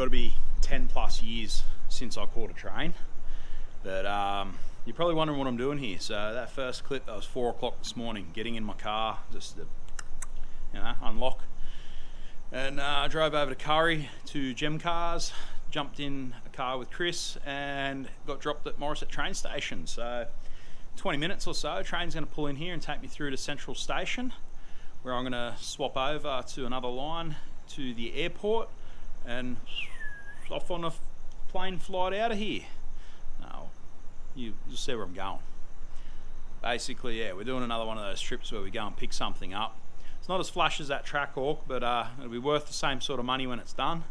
to be 10 plus years since I caught a train, but you're probably wondering what I'm doing here. So that first clip, that was 4 o'clock this morning, getting in my car, just unlock, and drove over to Curry to Gem Cars, jumped in a car with Chris and got dropped at Morisset train station. So 20 minutes or so, train's going to pull in here and take me through to Central Station, where I'm going to swap over to another line to the airport and off on a plane flight out of here. Now, you'll see where I'm going. Basically, yeah, we're doing another one of those trips where we go and pick something up. It's not as flash as that track hawk, but it'll be worth the same sort of money when it's done.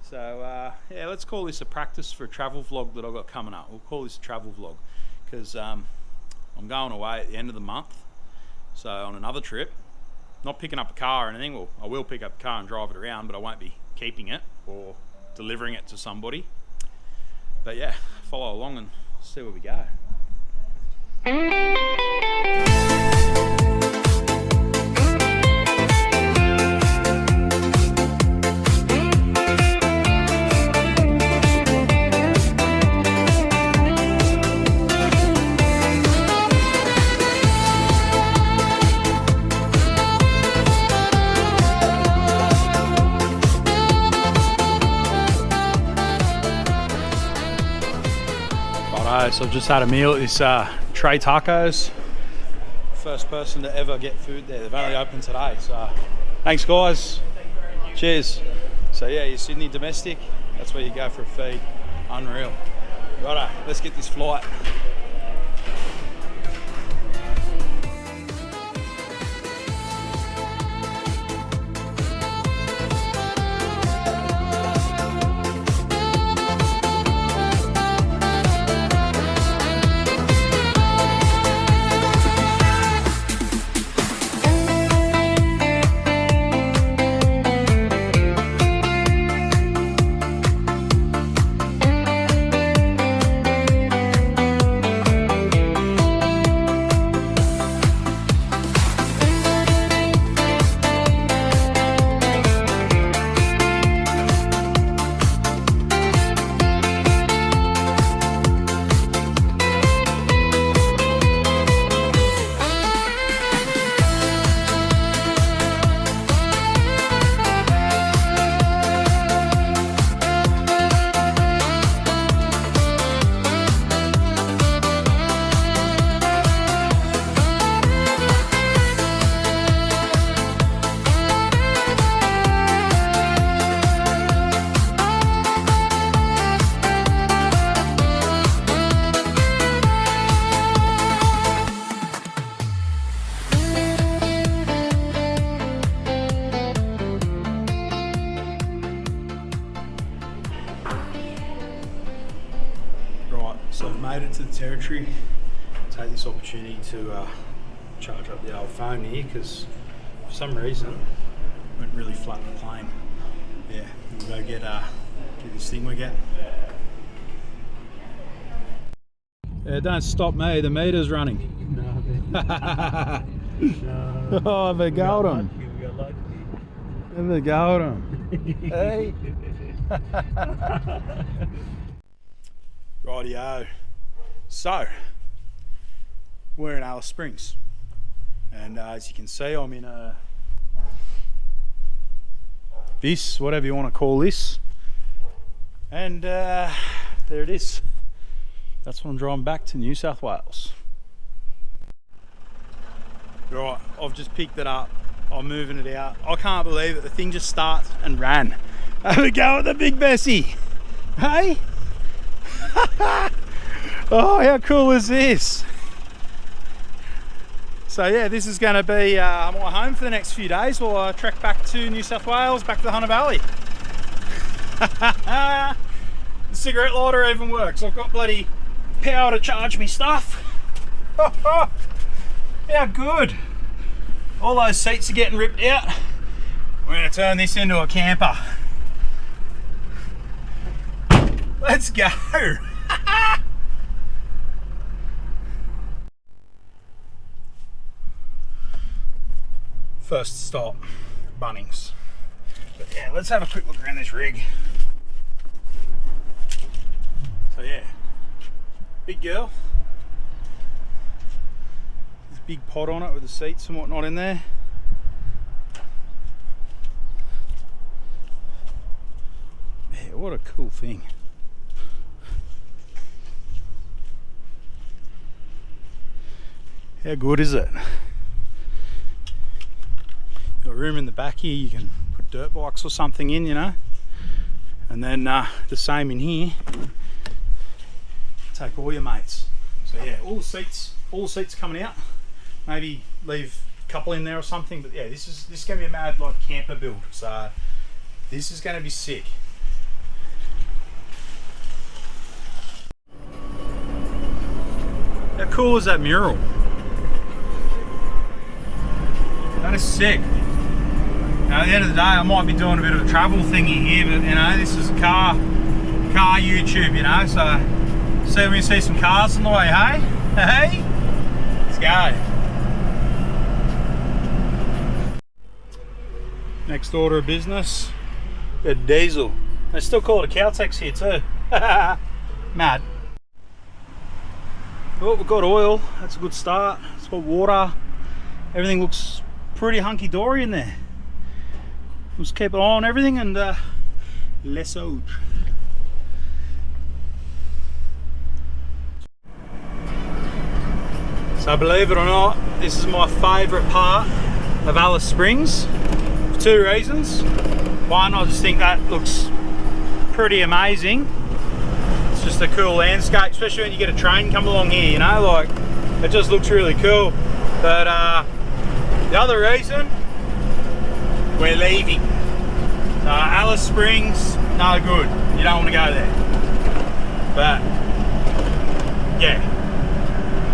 So yeah, let's call this a practice for a travel vlog that I've got coming up. We'll call this a travel vlog because I'm going away at the end of the month, so on another trip. Not picking up a car or anything. Well, I will pick up a car and drive it around, but I won't be keeping it or delivering it to somebody. But yeah, follow along and see where we go. So I've just had a meal at this Trey Tacos. First person to ever get food there. They've only opened today, so thanks guys. Cheers. So yeah, your Sydney domestic, that's where you go for a feed. Unreal. Righto, let's get this flight. To the territory, take this opportunity to charge up the old phone here because for some reason it went really flat in the plane. Yeah, we'll go get this thing we get. Yeah, don't stop me, the meter's running. No. Oh, have a go at him. Have a go at him. Hey. Rightio. So, we're in Alice Springs, and as you can see, I'm in whatever you want to call this, and there it is. That's what I'm driving back to New South Wales. Right, I've just picked it up, I'm moving it out. I can't believe it, the thing just starts and ran. Have a go at the big Bessie, hey? Oh, how cool is this? So yeah, this is going to be my home for the next few days while I trek back to New South Wales, back to the Hunter Valley. The cigarette lighter even works. I've got bloody power to charge me stuff. How good. All those seats are getting ripped out. We're going to turn this into a camper. Let's go. First stop, Bunnings. But yeah, let's have a quick look around this rig. So yeah, big girl. There's a big pot on it with the seats and whatnot in there. Yeah, what a cool thing. How good is it? Got room in the back here, you can put dirt bikes or something in, you know. And then the same in here. Take all your mates. So yeah, all the seats coming out. Maybe leave a couple in there or something. But yeah, this is going to be a mad like camper build. So this is going to be sick. How cool is that mural? That is sick. Now, at the end of the day, I might be doing a bit of a travel thingy here, but you know, this is car YouTube, you know, so see if we can see some cars on the way, hey? Hey? Let's go. Next order of business, a diesel. They still call it a Caltex here too. Mad. Well, we've got oil, that's a good start. It's got water, everything looks pretty hunky-dory in there. Let's keep an eye on everything and less out. So believe it or not, this is my favourite part of Alice Springs for two reasons. One, I just think that looks pretty amazing. It's just a cool landscape, especially when you get a train come along here, you know, like it just looks really cool. But the other reason, we're leaving. So Alice Springs, no good. You don't want to go there. But yeah,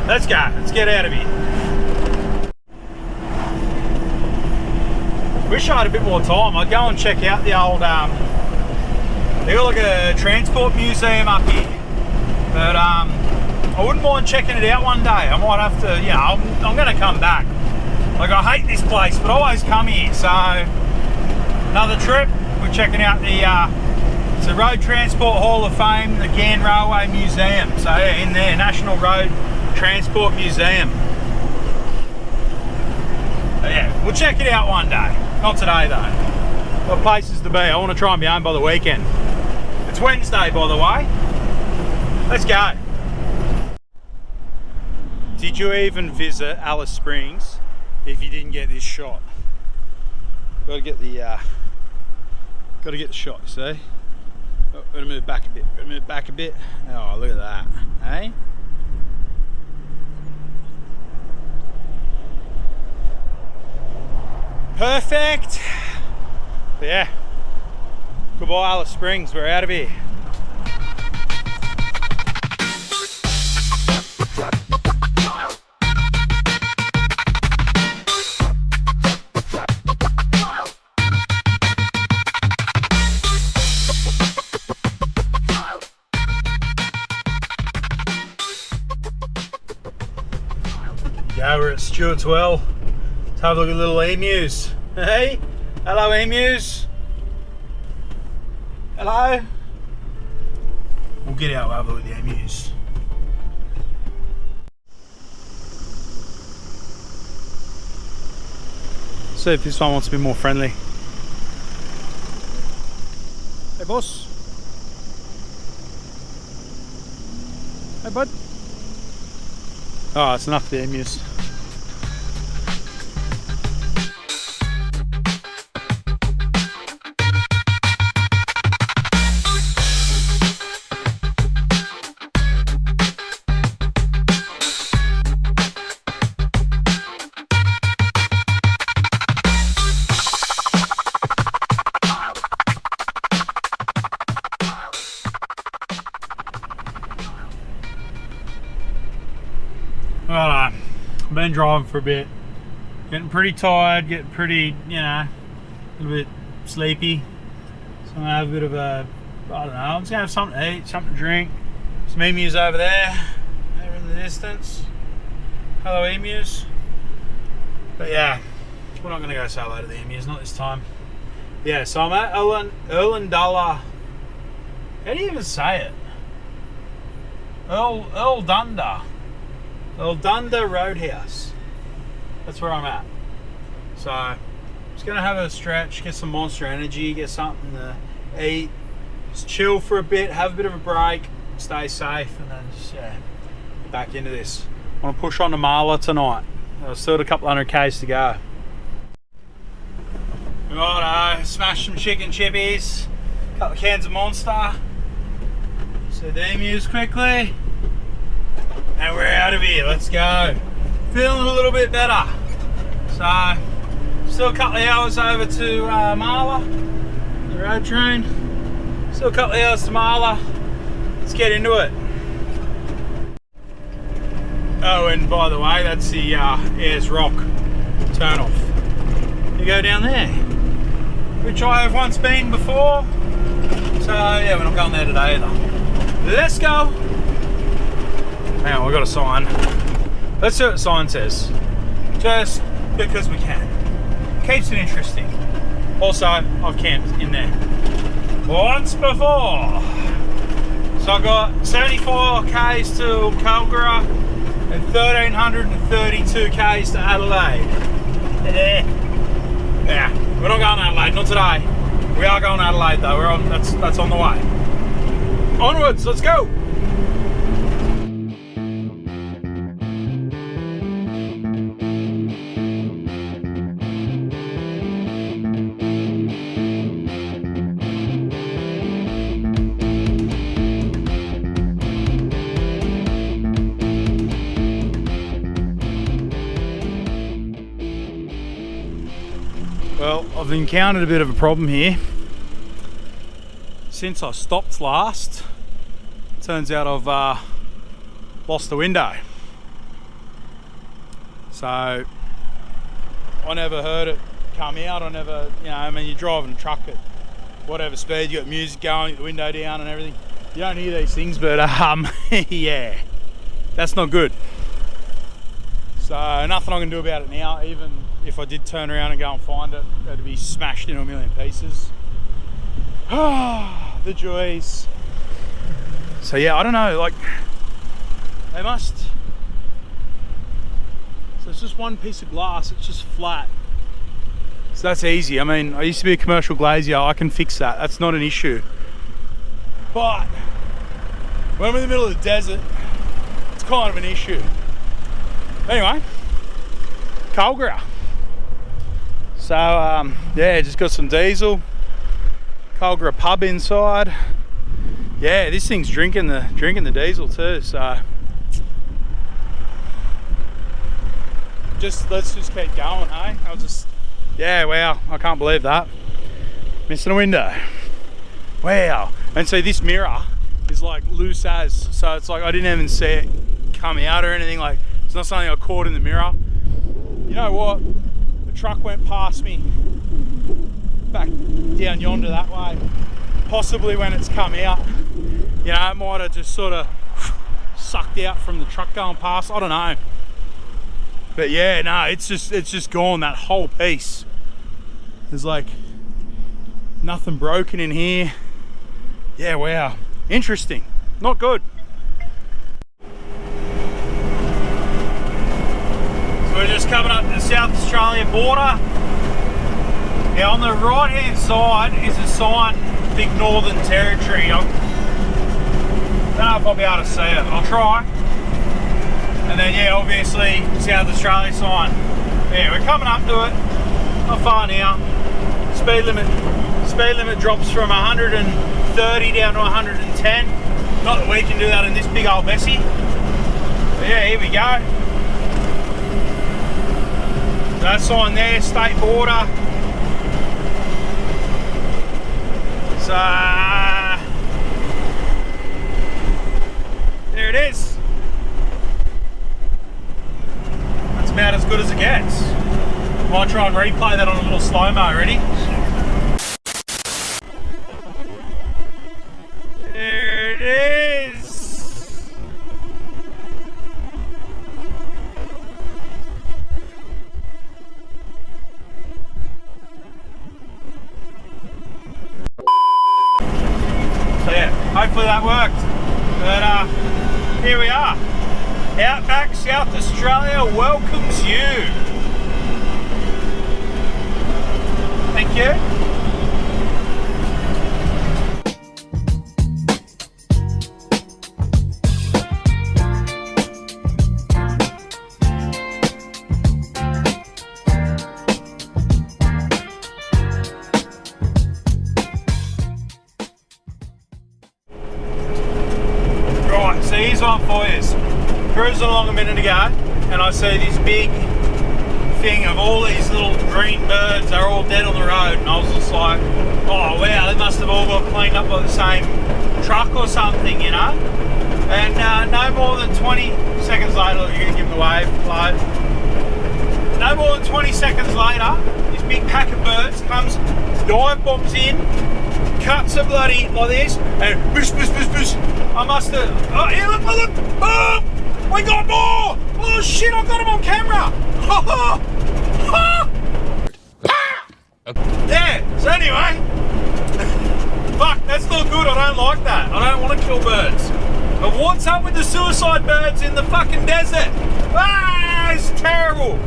let's go. Let's get out of here. Wish I had a bit more time. I'd go and check out the old. They got like a transport museum up here, but I wouldn't mind checking it out one day. I might have to. You know, I'm going to come back. Like, I hate this place, but I always come here. So another trip, we're checking out it's the Road Transport Hall of Fame, the Ghan Railway Museum. So yeah, in there, National Road Transport Museum. So yeah, we'll check it out one day. Not today though. Got places to be. I want to try and be home by the weekend. It's Wednesday, by the way. Let's go. Did you even visit Alice Springs if you didn't get this shot? Got to get the shot. You see? Oh, gotta move back a bit. Gotta move back a bit. Oh, look at that, hey? Perfect. But yeah. Goodbye, Alice Springs. We're out of here. Yeah, we're at Stewart's Well. Let's have a look at little emus. Hey, hello emus. Hello. We'll get out and have a look at the emus. See if this one wants to be more friendly. Hey boss. Hey bud. Oh, it's enough for the emus. Well, I've been driving for a bit, getting pretty tired, getting pretty, you know, a little bit sleepy. So I'm gonna have a bit of a, I don't know, I'm just gonna have something to eat, something to drink. Some emus over there, over in the distance. Hello emus. But yeah, we're not gonna go say hello to the emus, not this time. Yeah, so I'm at Erlandala. How do you even say it? Earl Dunder Roadhouse. That's where I'm at. So just gonna have a stretch, get some Monster Energy, get something to eat, just chill for a bit, have a bit of a break, stay safe, and then just get back into this. I want to push on to Marla tonight. I've still got a couple hundred Ks to go. Righto, smash some chicken chippies, a couple of cans of Monster, so emus quickly, and we're out of here. Let's go. Feeling a little bit better. So, still a couple of hours over to Marla, the road train. Still a couple of hours to Marla. Let's get into it. Oh, and by the way, that's the Ayers Rock turn off. You go down there, which I have once been before. So yeah, we're not going there today either. Let's go. Hang on, we've got a sign. Let's see what the sign says. Just because we can. Keeps it interesting. Also, I've camped in there once before. So I've got 74 Ks to Coober and 1,332 Ks to Adelaide. Yeah, we're not going to Adelaide, not today. We are going to Adelaide though. We're on. That's on the way. Onwards, let's go. Well, I've encountered a bit of a problem here. Since I stopped last, turns out I've lost the window. So I never heard it come out. I never, I mean, you're driving a truck at whatever speed, you got music going, you got the window down and everything. You don't hear these things, but yeah, that's not good. So nothing I can do about it now. Even if I did turn around and go and find it, it'd be smashed into a million pieces. The joys. So yeah, I don't know, like, they must, so it's just one piece of glass, it's just flat. So that's easy. I mean, I used to be a commercial glazier, I can fix that, that's not an issue. But when we're in the middle of the desert, it's kind of an issue. Anyway, Coober. So yeah, just got some diesel. Coober pub inside. Yeah, this thing's drinking the diesel too. So let's just keep going, hey? Yeah, wow, I can't believe that. Missing a window. Wow. And so this mirror is like loose as, so it's like I didn't even see it come out or anything. Like, it's not something I caught in the mirror. You know what? The truck went past me back down yonder that way. Possibly when it's come out, it might have just sort of sucked out from the truck going past. I don't know. But yeah, no, it's just gone, that whole piece. There's like nothing broken in here. Yeah, wow. Interesting. Not good. We're just coming up to the South Australian border. Now on the right hand side is a sign, Big Northern Territory. I don't know if I'll be able to see it, I'll try. And then yeah, obviously South Australia sign. Yeah, we're coming up to it, not far now. Speed limit drops from 130 down to 110. Not that we can do that in this big old Bessie. But yeah, here we go. That sign there, state border. So there it is. That's about as good as it gets. Might try and replay that on a little slow-mo. Ready? There it is. So yeah, hopefully that worked. But Outback, South Australia welcomes you. Thank you. Right, so here's one for you. Cruising along a minute ago, and I see this big thing of all these little green birds. They're all dead on the road, and I was just like, oh wow, they must have all got cleaned up by the same truck or something, you know. And no more than 20 seconds later, look, you can give them a wave, load. No more than 20 seconds later, this big pack of birds comes, dive bombs in, cuts a bloody like this, and boosh, boosh, boosh, boosh. I must have, oh yeah, look, look, oh, we got more! Oh shit, I got him on camera! Yeah, so anyway, fuck, that's not good, I don't like that. I don't want to kill birds. But what's up with the suicide birds in the fucking desert? Ah, it's terrible.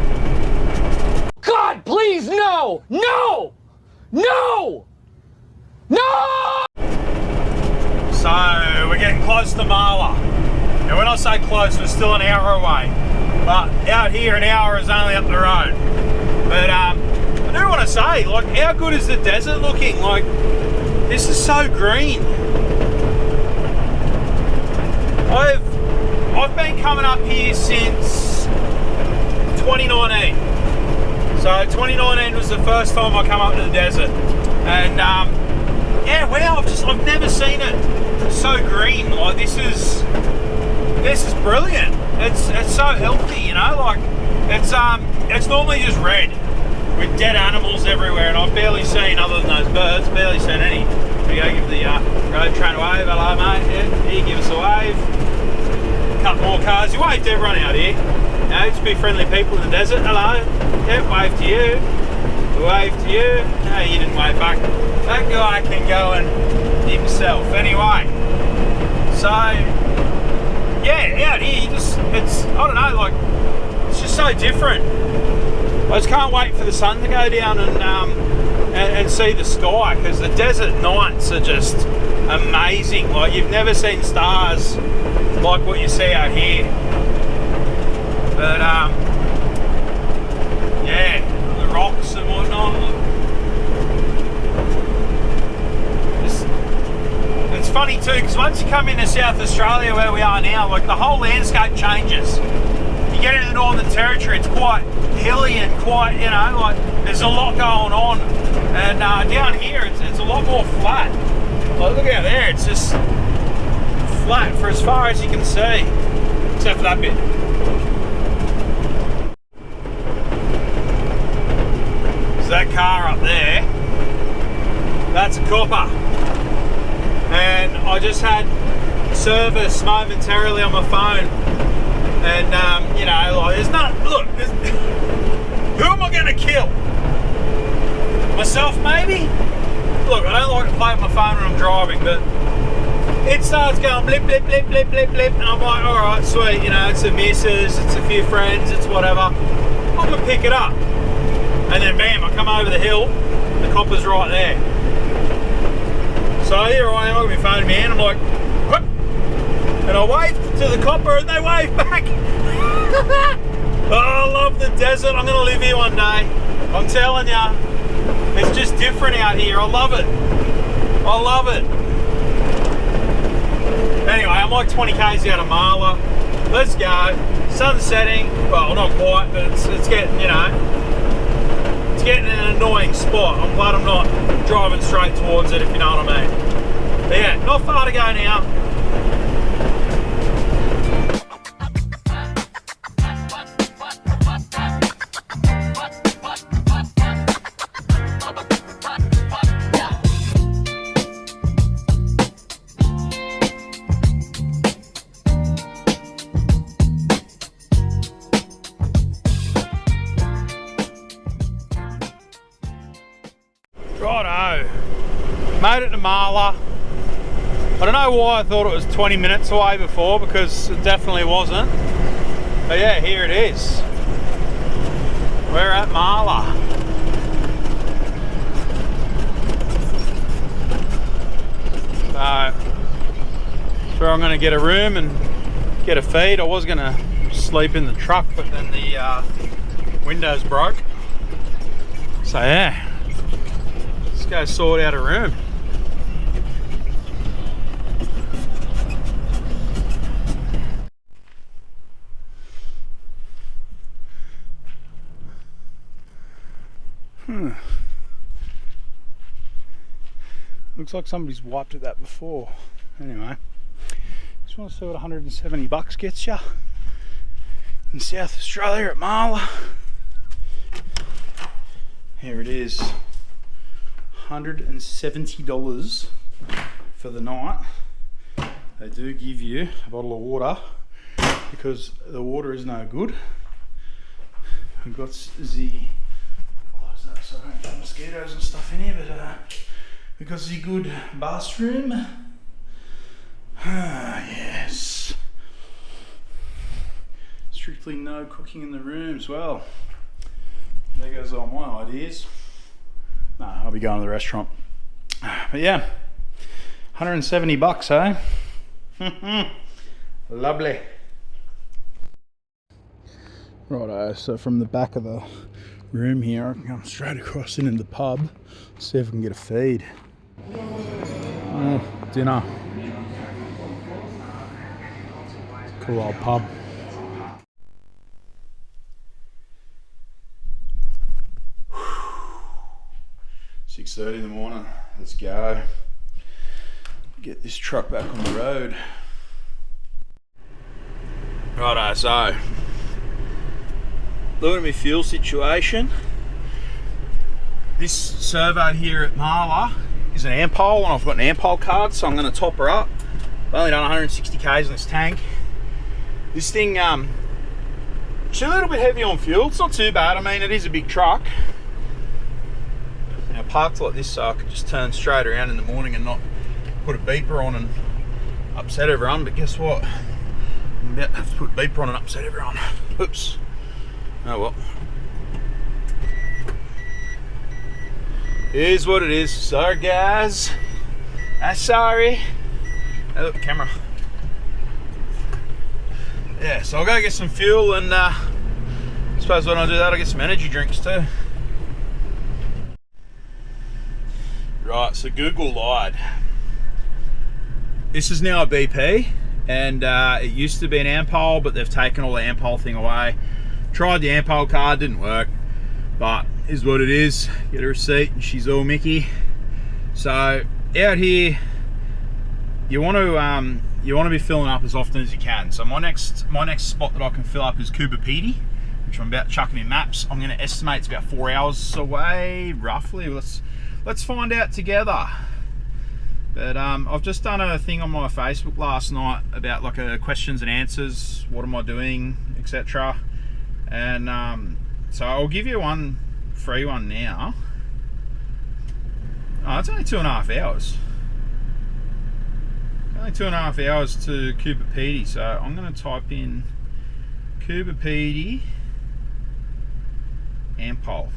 God, please, no! No! No! No! So, we're getting close to Marla. And when I say close, we're still an hour away. But out here, an hour is only up the road. But I do want to say, like, how good is the desert looking? Like, this is so green. I've been coming up here since 2019. So 2019 was the first time I come up to the desert. And yeah, wow, I've never seen it so green. Like, this is brilliant. It's so healthy, you know. Like, it's normally just red with dead animals everywhere, and I've barely seen, other than those birds, barely seen any. We go give the road train a wave. Hello, mate. Yeah, here, give us a wave. Couple more cars. You wave to everyone out here. You know, just be friendly people in the desert. Hello. Yeah, wave to you. Wave to you. No, you didn't wave back. That guy can go and himself. Anyway, so yeah, out here, it's, I don't know, like, it's just so different. I just can't wait for the sun to go down and see the sky, because the desert nights are just amazing. Like, you've never seen stars like what you see out here. But yeah, the rocks and whatnot. It's funny too, because once you come into South Australia where we are now, like, the whole landscape changes. You get into the Northern Territory, it's quite hilly and quite, you know, like, there's a lot going on. And down here, it's a lot more flat. Like, look out there, it's just flat for as far as you can see, except for that bit. So that car up there, that's a Coober. And I just had service momentarily on my phone. And, you know, like, there's not, look, who am I going to kill? Myself, maybe? Look, I don't like to play with my phone when I'm driving, but it starts going blip, blip, blip, blip, blip, blip, and I'm like, all right, sweet, you know, it's a missus, it's a few friends, it's whatever. I'm going to pick it up. And then, bam, I come over the hill, the copper's right there. So here I am, I've got my phone in my hand, I'm like, what? And I wave to the copper and they wave back. Oh, I love the desert. I'm going to live here one day. I'm telling you, it's just different out here. I love it. I love it. Anyway, I'm like 20 k's out of Marla. Let's go. Sun's setting. Well, not quite, but it's getting, you know, it's getting in an annoying spot. I'm glad I'm not driving straight towards it, if you know what I mean. But yeah, not far to go now. Righto, made it to Marla. I don't know why I thought it was 20 minutes away before, because it definitely wasn't. But yeah, here it is. We're at Marla. So, that's where I'm going to get a room and get a feed. I was going to sleep in the truck, but then the windows broke. So yeah, let's go sort out a room. Looks like somebody's wiped at that before. Anyway, just want to see what 170 bucks gets you in South Australia at Marla. Here it is, $170 for the night. They do give you a bottle of water because the water is no good. We've got the, what is that, so I don't get mosquitoes and stuff in here, but because the good bathroom. Ah, yes. Strictly no cooking in the room as well. There goes all my ideas. No, I'll be going to the restaurant. But yeah, 170 bucks, eh? Lovely. Righto, so from the back of the room here, I can come straight across into the pub, see if I can get a feed. Oh, dinner. Cool old pub. 6:30 in the morning. Let's go. Get this truck back on the road. Righto, so looking at my fuel situation. This servo here at Marla is an Ampol, and I've got an Ampol card, so I'm going to top her up. I've only done 160 k's in this tank. This thing, it's a little bit heavy on fuel. It's not too bad. I mean, it is a big truck. I parked like this so I could just turn straight around in the morning and not put a beeper on and upset everyone. But guess what? I'm about to have to put a beeper on and upset everyone. Oops. Oh well. It is what it is. Sorry guys. I'm sorry. Hey look, camera. Yeah, so I'll go get some fuel, and I suppose when I do that I'll get some energy drinks too. Right, so Google lied. This is now a BP, and it used to be an Ampol, but they've taken all the Ampol thing away. Tried the Ampol card, didn't work, but is what it is. Get a receipt and she's all Mickey. So out here, you want to be filling up as often as you can. So my next spot that I can fill up is Coober, Pedy, which I'm about chucking in maps. I'm going to estimate it's about 4 hours away, roughly. Let's find out together. But I've just done a thing on my Facebook last night about like a questions and answers. What am I doing, etc. And so I'll give you one free one now. Oh, it's only 2.5 hours. Only 2.5 hours to Coober, Pedy. So I'm going to type in Coober, Pedy, Ampol.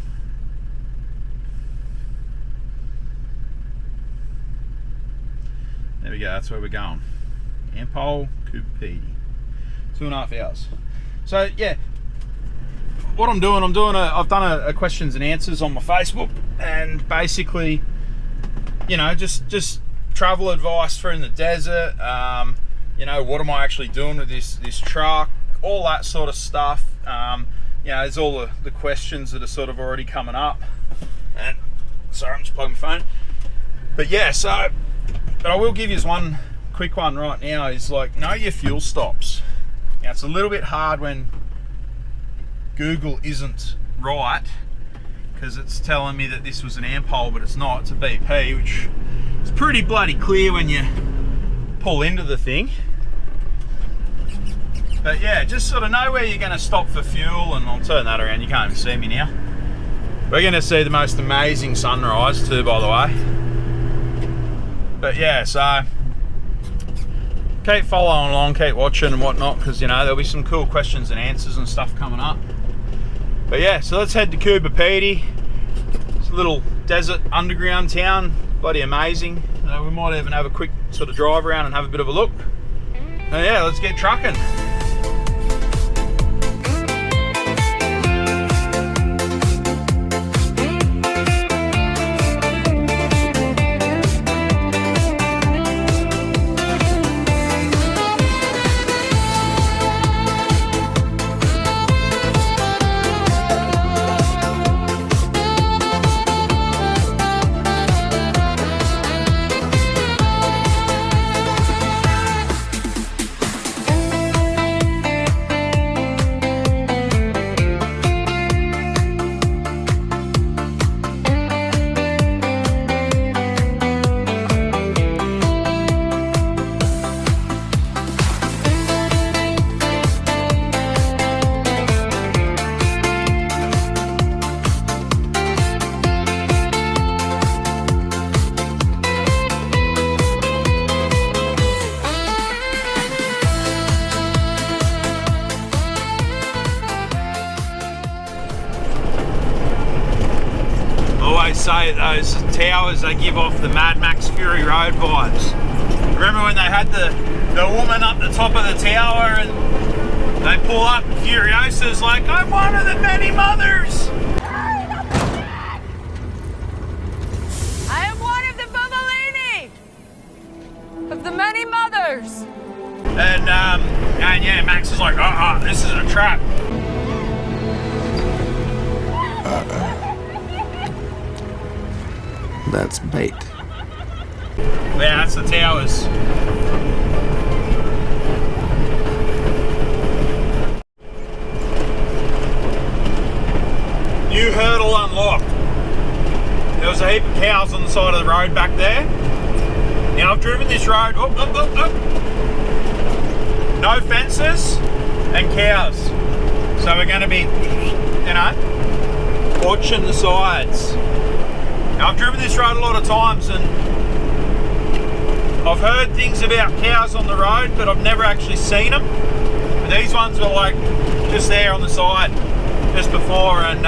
There we go, that's where we're going. Ampol, Coober, Pedy. 2.5 hours. So yeah, what I'm doing, I've done a questions and answers on my Facebook, and basically, you know, just travel advice for in the desert. You know, what am I actually doing with this truck? All that sort of stuff. You know, there's all the questions that are sort of already coming up. And sorry, I'm just plugging my phone. But yeah, but I will give you one quick one right now, is like, know your fuel stops. Now it's a little bit hard when Google isn't right, because it's telling me that this was an Ampol, but it's not, it's a BP, which is pretty bloody clear when you pull into the thing. But yeah, just sort of know where you're going to stop for fuel, and I'll turn that around, you can't even see me now. We're going to see the most amazing sunrise too, by the way. But yeah, so keep following along, keep watching and whatnot, because you know there'll be some cool questions and answers and stuff coming up. But yeah, so let's head to Coober, Pedy. It's a little desert underground town, bloody amazing. We might even have a quick sort of drive around and have a bit of a look. And yeah, let's get trucking. Say those towers, they give off the Mad Max Fury Road vibes. Remember when they had the woman up the top of the tower and they pull up and Furiosa's like, I'm one of the many mothers. I am one of the Bummelini of the many mothers. And yeah, Max is like, this is a trap. That's bait. Yeah, that's the towers. New hurdle unlocked. There was a heap of cows on the side of the road back there. Now I've driven this road, no fences and cows. So we're going to be, you know, watching the sides. I've driven this road a lot of times and I've heard things about cows on the road, but I've never actually seen them. But these ones were like just there on the side just before, and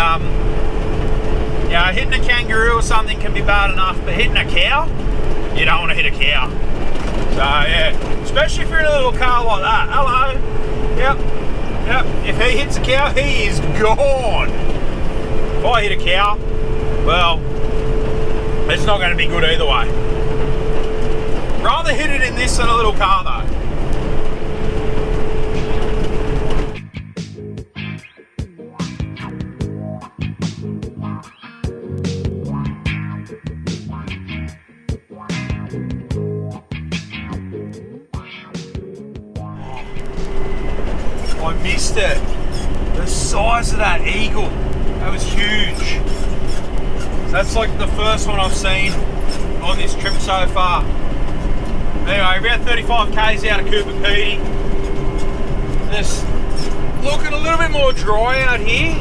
you know, hitting a kangaroo or something can be bad enough, but hitting a cow, you don't want to hit a cow. So yeah, especially if you're in a little car like that. Hello. Yep. If he hits a cow, he is gone. If I hit a cow, well, it's not going to be good either way. Rather hit it in this than a little car though. I missed it. The size of that eagle, that was huge. That's like the first one I've seen on this trip so far. Anyway, about 35 k's out of Coober, Pedy. Just looking a little bit more dry out here.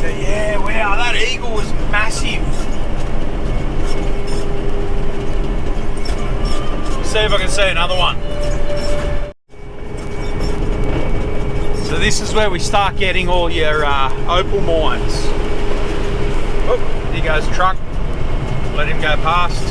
So yeah, wow, that eagle was massive. See if I can see another one. So this is where we start getting all your opal mines. Oh, here goes the truck. Let him go past.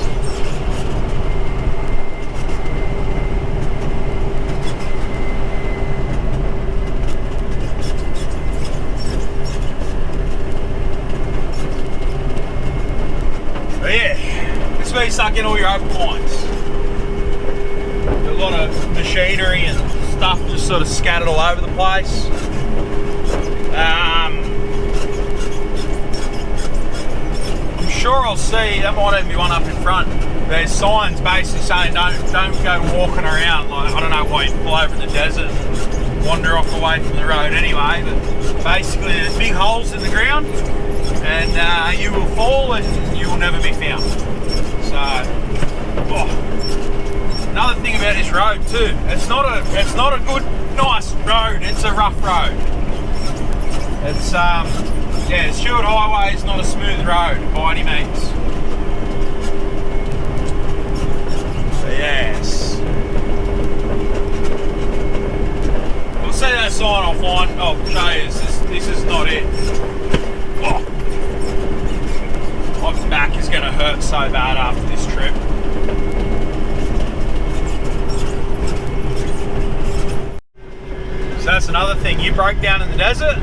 But yeah, this is where you start getting all your opal mines. A lot of machinery and stuff just sort of scattered all over the place. Sure, I'll see. That might even be one up in front. There's signs basically saying don't go walking around. Like, I don't know why you pull over in the desert and wander off away from the road anyway. But basically, there's big holes in the ground, and you will fall and you will never be found. So, another thing about this road too, it's not a good, nice road. It's a rough road. It's yeah, Stewart Highway is not a smooth road by any means. So yes, see that sign, I'll find. I'll show you. This is not it. Oh. My back is going to hurt so bad after this trip. So that's another thing. You broke down in the desert,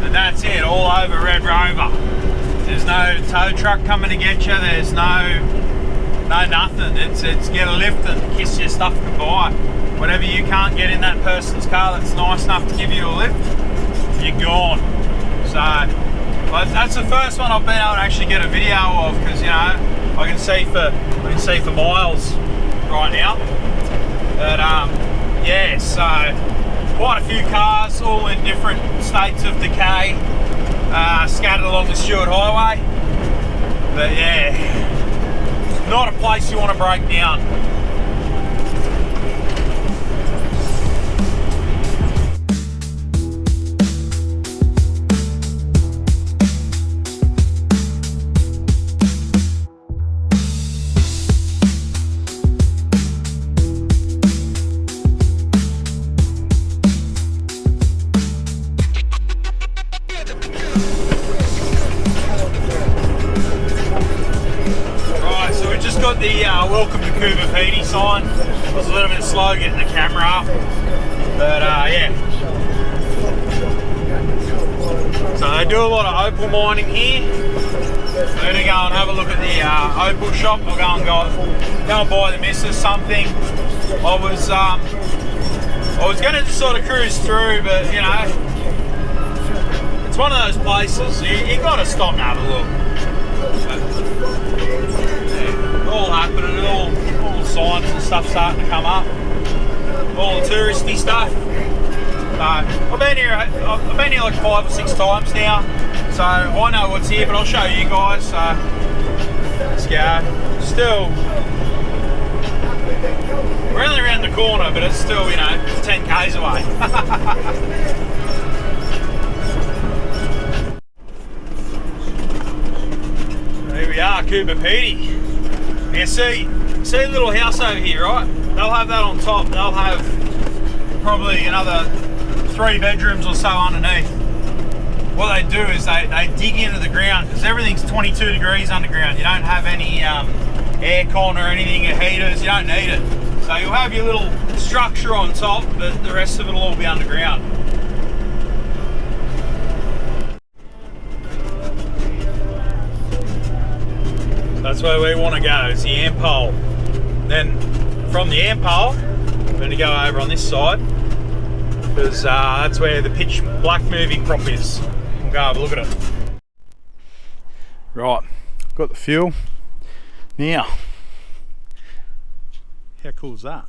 and that's it. All over Red Rover. There's no tow truck coming to get you. There's no nothing. It's get a lift and kiss your stuff goodbye. Whatever you can't get in that person's car that's nice enough to give you a lift, you're gone. So that's the first one I've been able to actually get a video of, because you know I can see for miles right now. But yeah, so quite a few cars, all in different states of decay, scattered along the Stewart Highway. But yeah, not a place you want to break down. Got the welcome to Coober Pedy sign. It was a little bit slow getting the camera up, but yeah. So they do a lot of opal mining here. I'm gonna go and have a look at the opal shop. I'll go and buy the missus something. I was gonna just sort of cruise through, but you know, it's one of those places you gotta stop and have a look. All happening, all the signs and stuff starting to come up, all the touristy stuff. I've been here like 5 or 6 times now, so I know what's here, but I'll show you guys. So let's go. Still, we're only around the corner, but it's still, you know, 10 k's away. Here we are, Coober Pedy. Now see a little house over here, right? They'll have that on top. They'll have probably another 3 bedrooms or so underneath. What they do is they dig into the ground, because everything's 22 degrees underground. You don't have any aircon or anything, or heaters. You don't need it. So you'll have your little structure on top, but the rest of it will all be underground. That's where we want to go, is the amp hole. Then from the amp hole, we're going to go over on this side, because that's where the pitch black moving prop is. We'll go have a look at it. Right, got the fuel. Now, how cool is that?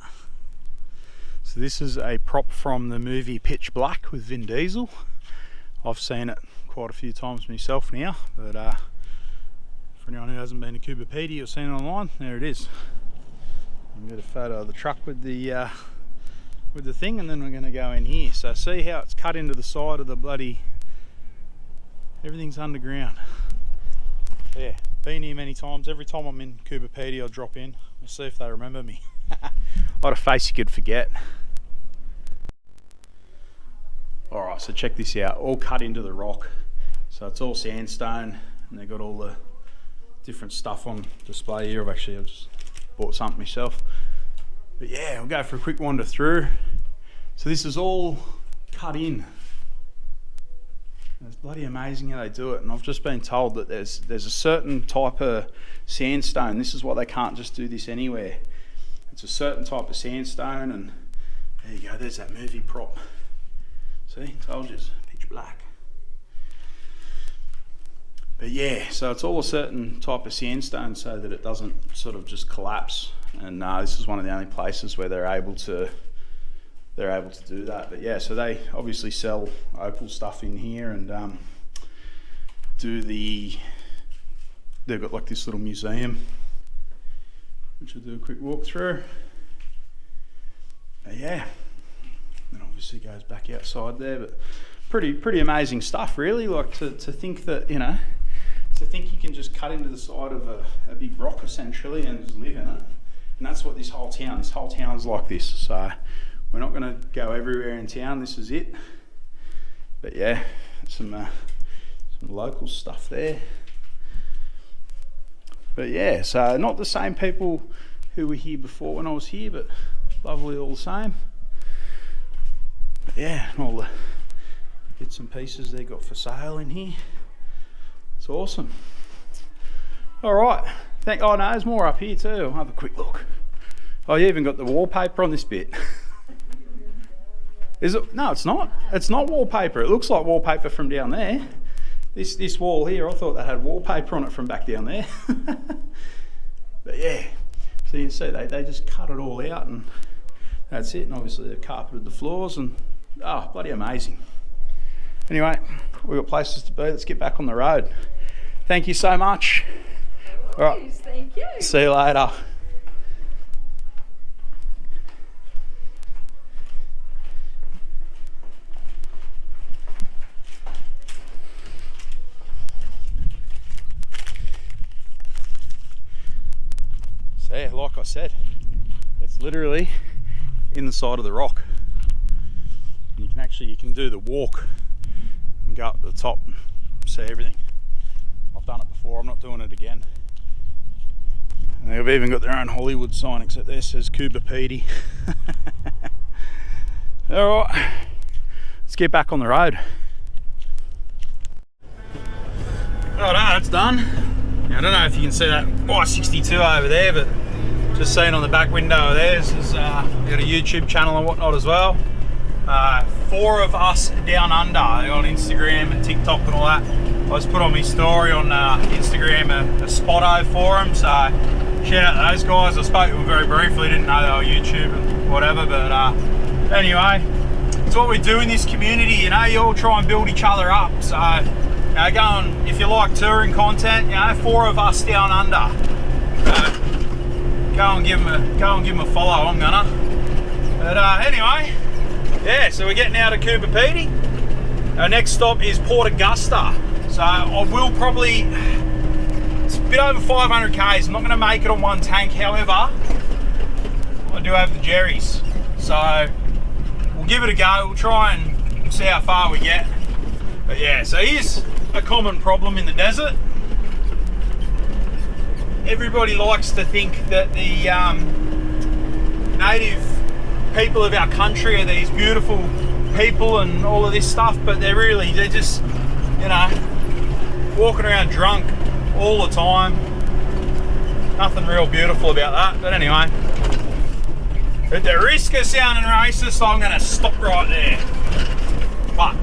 So this is a prop from the movie Pitch Black with Vin Diesel. I've seen it quite a few times myself now, but for anyone who hasn't been to Coober Pedy or seen it online, there it is. I'll get a photo of the truck with the thing, and then we're going to go in here. So see how it's cut into the side of the bloody, everything's underground. Yeah, been here many times. Every time I'm in Coober Pedy, I'll drop in. We'll see if they remember me. What a face you could forget. Alright, so check this out. All cut into the rock. So it's all sandstone, and they've got all the different stuff on display here. I've just bought something myself. But yeah, we'll go for a quick wander through. So this is all cut in. It's bloody amazing how they do it, and I've just been told that there's a certain type of sandstone. This is why they can't just do this anywhere. It's a certain type of sandstone, and there you go, there's that movie prop. See, told you, it's pitch black. But yeah, so it's all a certain type of sandstone so that it doesn't sort of just collapse. And this is one of the only places where they're able to do that. But yeah, so they obviously sell opal stuff in here, and they've got like this little museum, which I'll do a quick walk through. But yeah, and obviously goes back outside there, but pretty amazing stuff really. Like to think that, you know, to think you can just cut into the side of a big rock essentially and just live in it. And that's what this whole town's like this. So We're not going to go everywhere in town. This is it. But yeah, some local stuff there. But yeah, so not the same people who were here before when I was here, but lovely all the same. But yeah, and all the bits and pieces they got for sale in here. It's awesome. All right, oh no, there's more up here too. I'll have a quick look. Oh, you even got the wallpaper on this bit. Is it? No, it's not. It's not wallpaper. It looks like wallpaper from down there. This wall here, I thought that had wallpaper on it from back down there. But yeah, so you can see they just cut it all out and that's it. And obviously they've carpeted the floors and oh, bloody amazing. Anyway, we've got places to be. Let's get back on the road. Thank you so much. All right. Thank you. See you later. So yeah, like I said, it's literally in the side of the rock. And you can do the walk and go up to the top and see everything. I've done it before, I'm not doing it again. And they've even got their own Hollywood sign, except there says Coober Pedy. Alright, let's get back on the road. Alright, that's done. Now, I don't know if you can see that I-62 over there, but just seeing on the back window there, this is, we've got a YouTube channel and whatnot as well. 4 of us down under on Instagram and TikTok and all that. I just put on my story on Instagram a spotto for them, so shout out to those guys. I spoke to them very briefly, didn't know they were YouTube and whatever, but anyway, it's what we do in this community, you know, you all try and build each other up. So, you know, go and, if you like touring content, you know, 4 of us down under. Go and give them a follow, I'm gonna. But anyway, yeah, so we're getting out of Coober Pedy. Our next stop is Port Augusta. So I will probably, it's a bit over 500 k's. I'm not going to make it on one tank, however, I do have the Jerry's. So we'll give it a go. We'll try and see how far we get. But yeah, so here's a common problem in the desert. Everybody likes to think that the native people of our country are these beautiful people and all of this stuff, but they're just, you know, walking around drunk all the time. Nothing real beautiful about that, but anyway, at the risk of sounding racist, I'm going to stop right there. But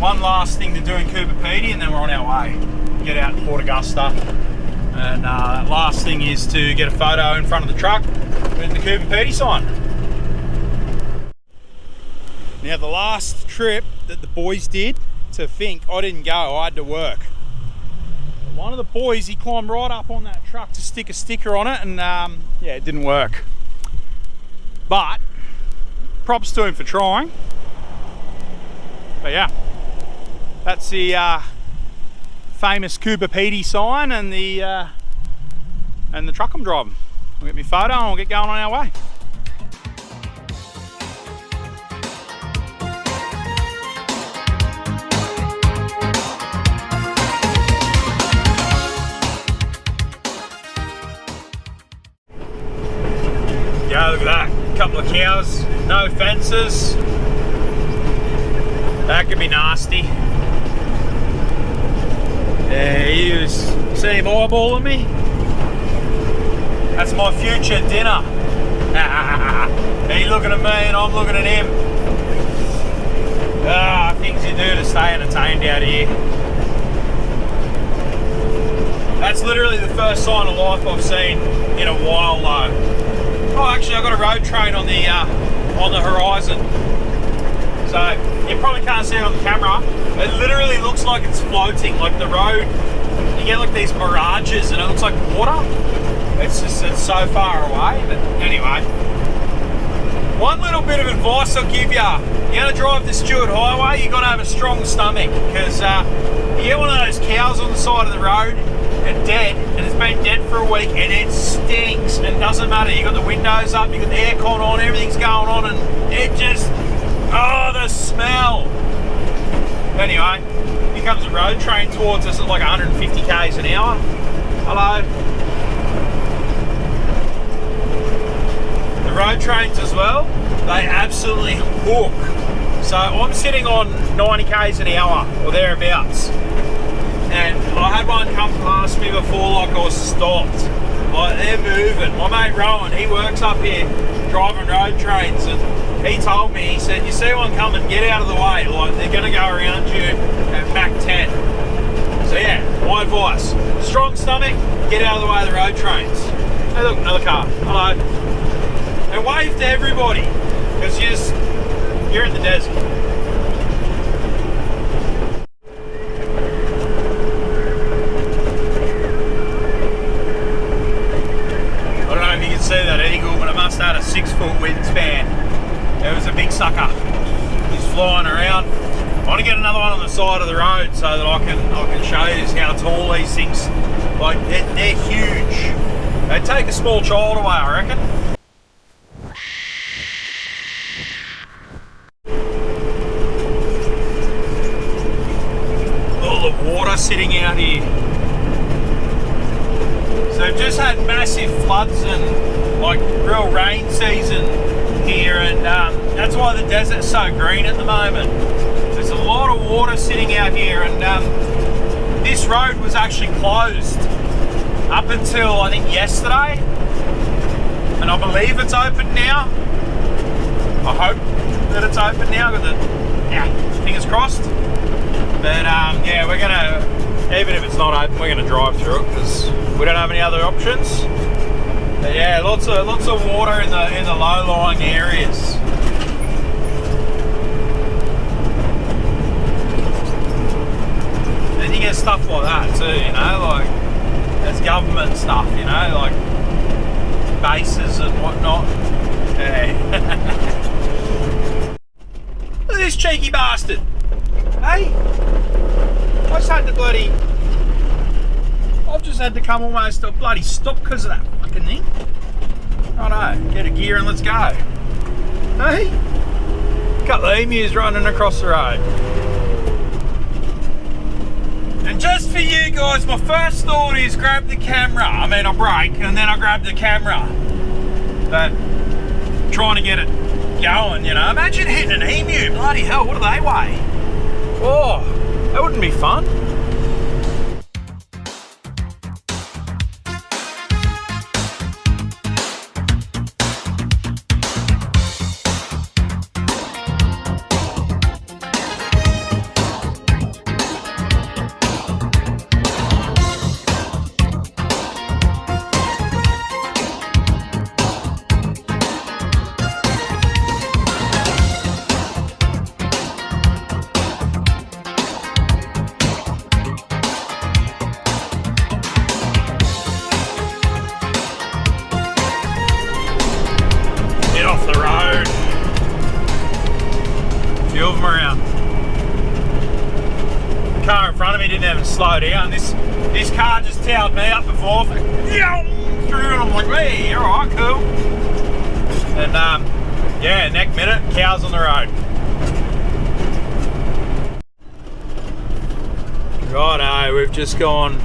one last thing to do in Coober Pedy and then we're on our way. Get out to Port Augusta, and that last thing is to get a photo in front of the truck with the Coober Pedy sign. Now, the last trip that the boys did to Fink, I didn't go, I had to work. But one of the boys, he climbed right up on that truck to stick a sticker on it, and yeah, it didn't work. But props to him for trying. But yeah, that's the famous Coober Pedy sign and the truck I'm driving. I'll get my photo and we'll get going on our way. Yeah, look at that. Couple of cows, no fences. That could be nasty. Yeah, he was, see him eyeballing me? That's my future dinner. He's looking at me and I'm looking at him. Things you do to stay entertained out here. That's literally the first sign of life I've seen in a while though. Oh, actually I've got a road train on the horizon. So you probably can't see it on the camera. It literally looks like it's floating, like the road. You get like these mirages and it looks like water. It's so far away, but anyway. One little bit of advice I'll give you. You're gonna drive the Stewart Highway, you gotta have a strong stomach, because you get one of those cows on the side of the road, and dead, and it's been dead for a week, and it stinks. And it doesn't matter. You got the windows up, you got the aircon on, everything's going on, and it just, oh, the smell. Anyway, here comes a road train towards us at like 150 k's an hour. Hello. The road trains as well, they absolutely hook. So I'm sitting on 90 k's an hour or thereabouts, and I had one come past me before, like I was stopped. Like, they're moving. My mate Rowan, he works up here driving road trains, and he told me, he said, you see one coming, get out of the way, like they're going to go around you at Mach 10. So yeah, my advice, strong stomach, get out of the way of the road trains. Hey look, another car, hello. And wave to everybody, because you're in the desert. I don't know if you can see that eagle, but it must have had a 6-foot wingspan. It was a big sucker. He's flying around. I want to get another one on the side of the road so that I can show you how tall these things. Like they're huge. They'd take a small child away, I reckon. All the water sitting out here. So we've just had massive floods and like real rain season here, and that's why the desert's so green at the moment. There's a lot of water sitting out here, and this road was actually closed up until I think yesterday, and I believe it's open now. I hope that it's open now, fingers crossed. But yeah, we're gonna, even if it's not open, we're gonna drive through it because we don't have any other options. But yeah, lots of water in the low-lying areas. Then you get stuff like that too, you know, like there's government stuff, you know, like bases and whatnot. Hey. Look at this cheeky bastard. Hey, I've just had to come almost to a bloody stop because of that fucking thing. Righto, get a gear and let's go. Hey, couple of emus running across the road. And just for you guys, my first thought is grab the camera. I mean, I brake and then I grab the camera. But trying to get it going, you know. Imagine hitting an emu, bloody hell, what do they weigh? Oh, that wouldn't be fun. Slow down. This car just towed me up before through, and I'm like, hey, alright, cool. And yeah, next minute, cows on the road. Righto, we've just gone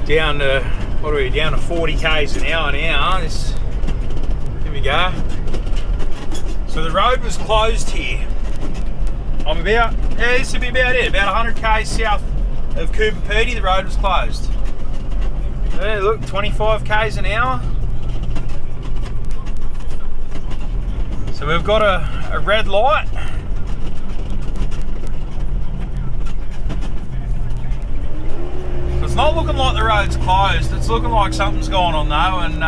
down to, what are we, down to 40 k's an hour now. Here we go. So the road was closed here. I'm about, yeah, this would be about it, about 100 k's south of Coober, Pedy. The road was closed. Yeah, look, 25 k's an hour. So we've got a red light. So it's not looking like the road's closed. It's looking like something's going on though, and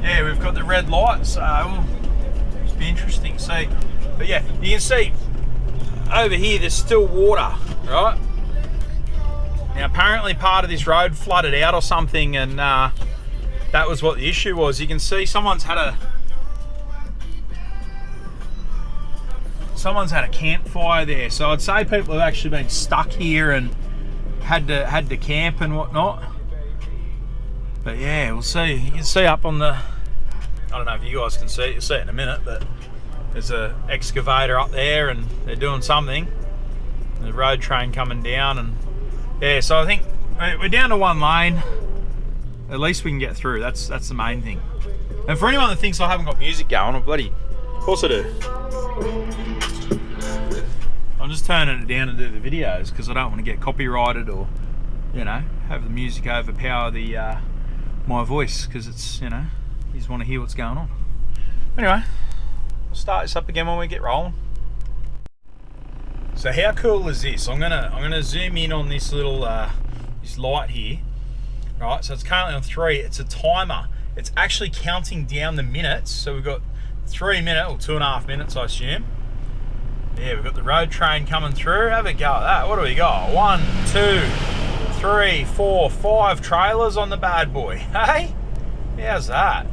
yeah, we've got the red light, so it'll be interesting to see. But yeah, you can see over here there's still water, right? Now apparently part of this road flooded out or something, and that was what the issue was. You can see someone's had a campfire there, so I'd say people have actually been stuck here and had to camp and whatnot. But yeah, we'll see. You can see up on the, I don't know if you guys can see it, you'll see it in a minute, but there's a excavator up there and they're doing something. The road train coming down, and yeah, so I think we're down to one lane. At least we can get through. That's the main thing. And for anyone that thinks I haven't got music going, of course I do. I'm just turning it down to do the videos because I don't want to get copyrighted or, you know, have the music overpower the my voice, because it's, you know, you just want to hear what's going on. Anyway, we'll start this up again when we get rolling. So how cool is this? I'm gonna zoom in on this little this light here. Right, so it's currently on 3. It's a timer. It's actually counting down the minutes. So we've got 3 minutes or 2.5 minutes, I assume. Yeah, we've got the road train coming through. Have a go at that. What do we got? 1, 2, 3, 4, 5 trailers on the bad boy. Hey, how's that?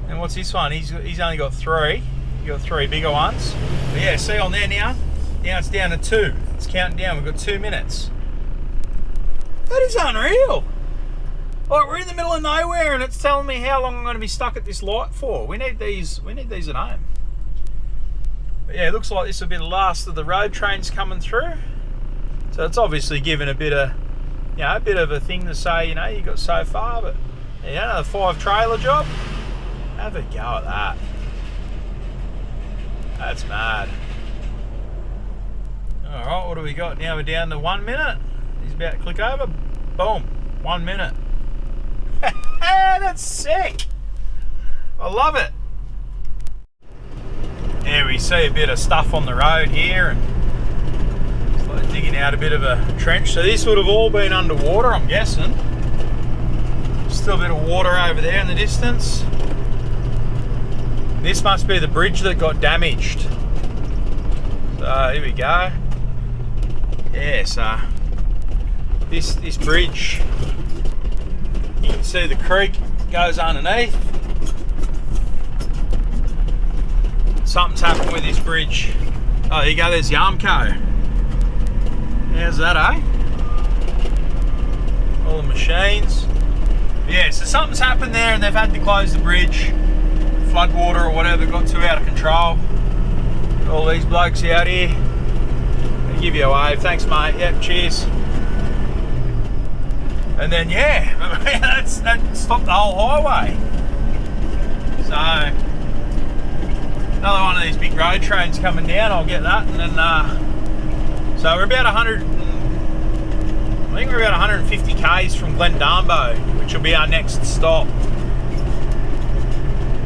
And what's this one? He's only got 3. You got 3 bigger ones. But yeah, see on there now. Now it's down to 2. It's counting down. We've got 2 minutes. That is unreal. Like, we're in the middle of nowhere and it's telling me how long I'm going to be stuck at this light for. We need these at home. But yeah, it looks like this will be the last of the road trains coming through. So it's obviously given a bit of, you know, a bit of a thing to say, you know, you got so far, but yeah, another 5 trailer job. Have a go at that. That's mad. Alright, what do we got now? We're down to 1 minute. He's about to click over. Boom. 1 minute. That's sick. I love it. Yeah, we see a bit of stuff on the road here, and it's like digging out a bit of a trench. So this would have all been underwater, I'm guessing. Still a bit of water over there in the distance. This must be the bridge that got damaged. So here we go. Yeah, so this bridge, you can see the creek goes underneath. Something's happened with this bridge. Oh, here you go, there's Yarmco. How's that, eh? All the machines. Yeah, so something's happened there and they've had to close the bridge. Floodwater or whatever got too out of control. All these blokes out here. I'll give you a wave. Thanks, mate. Yep, cheers. And then, yeah, that stopped the whole highway. So, another one of these big road trains coming down. I'll get that. And then, so we're about 100, I think we're about 150 k's from Glendambo, which will be our next stop.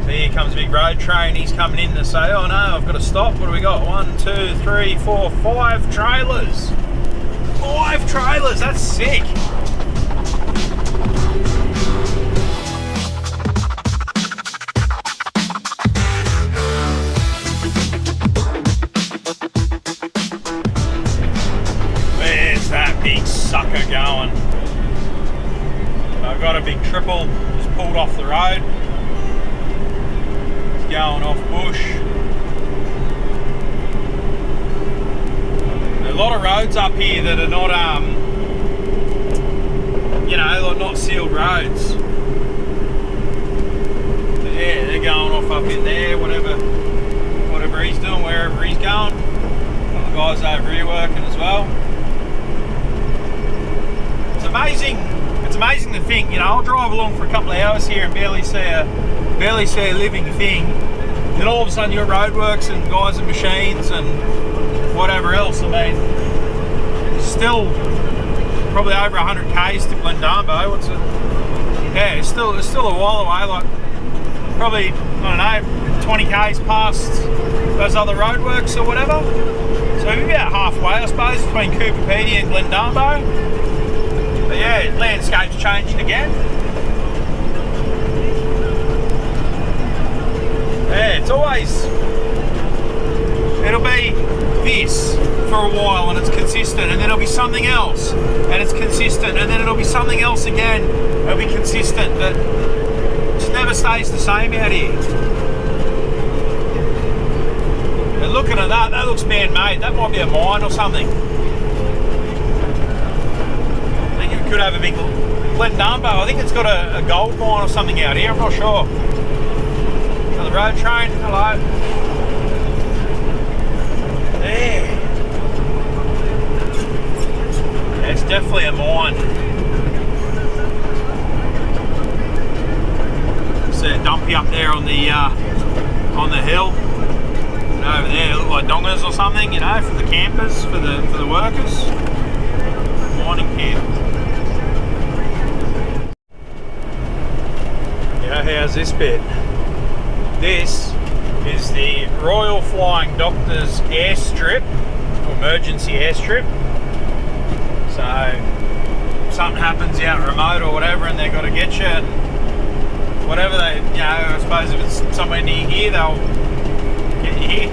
So here comes a big road train. He's coming in to say, oh no, I've got to stop. What do we got? 1, 2, 3, 4, 5 trailers. 5 trailers, that's sick. Big sucker going. I've got a big triple just pulled off the road. It's going off bush. There are a lot of roads up here that are not, you know, not sealed roads. But yeah, they're going off up in there, whatever he's doing, wherever he's going. The guys over here working as well. It's amazing to think, you know, I'll drive along for a couple of hours here and barely see a living thing. Then all of a sudden you've got roadworks and guys and machines and whatever else. I mean, it's still probably over 100 k's to Glendambo. Yeah, it's still a while away, like probably, I don't know, 20 k's past those other roadworks or whatever. So we're about halfway, I suppose, between Coober, Pedy and Glendambo. But yeah, landscape's changing again. Yeah, it's always, it'll be this for a while and it's consistent, and then it'll be something else and it's consistent, and then it'll be something else again, it'll be consistent, but it just never stays the same out here. And looking at that looks man-made. That might be a mine or something. could have a big Glendambo. I think it's got a gold mine or something out here, I'm not sure. So the road train, hello. There. Yeah, it's definitely a mine. It's a dumpy up there on the hill. And over there, look like dongers or something, you know, for the campers, for the workers. Mining camp. Yeah, how's this bit? This is the Royal Flying Doctors airstrip, or emergency airstrip. So if something happens out remote or whatever and they've got to get you, whatever they, you know, I suppose if it's somewhere near here, they'll get you here.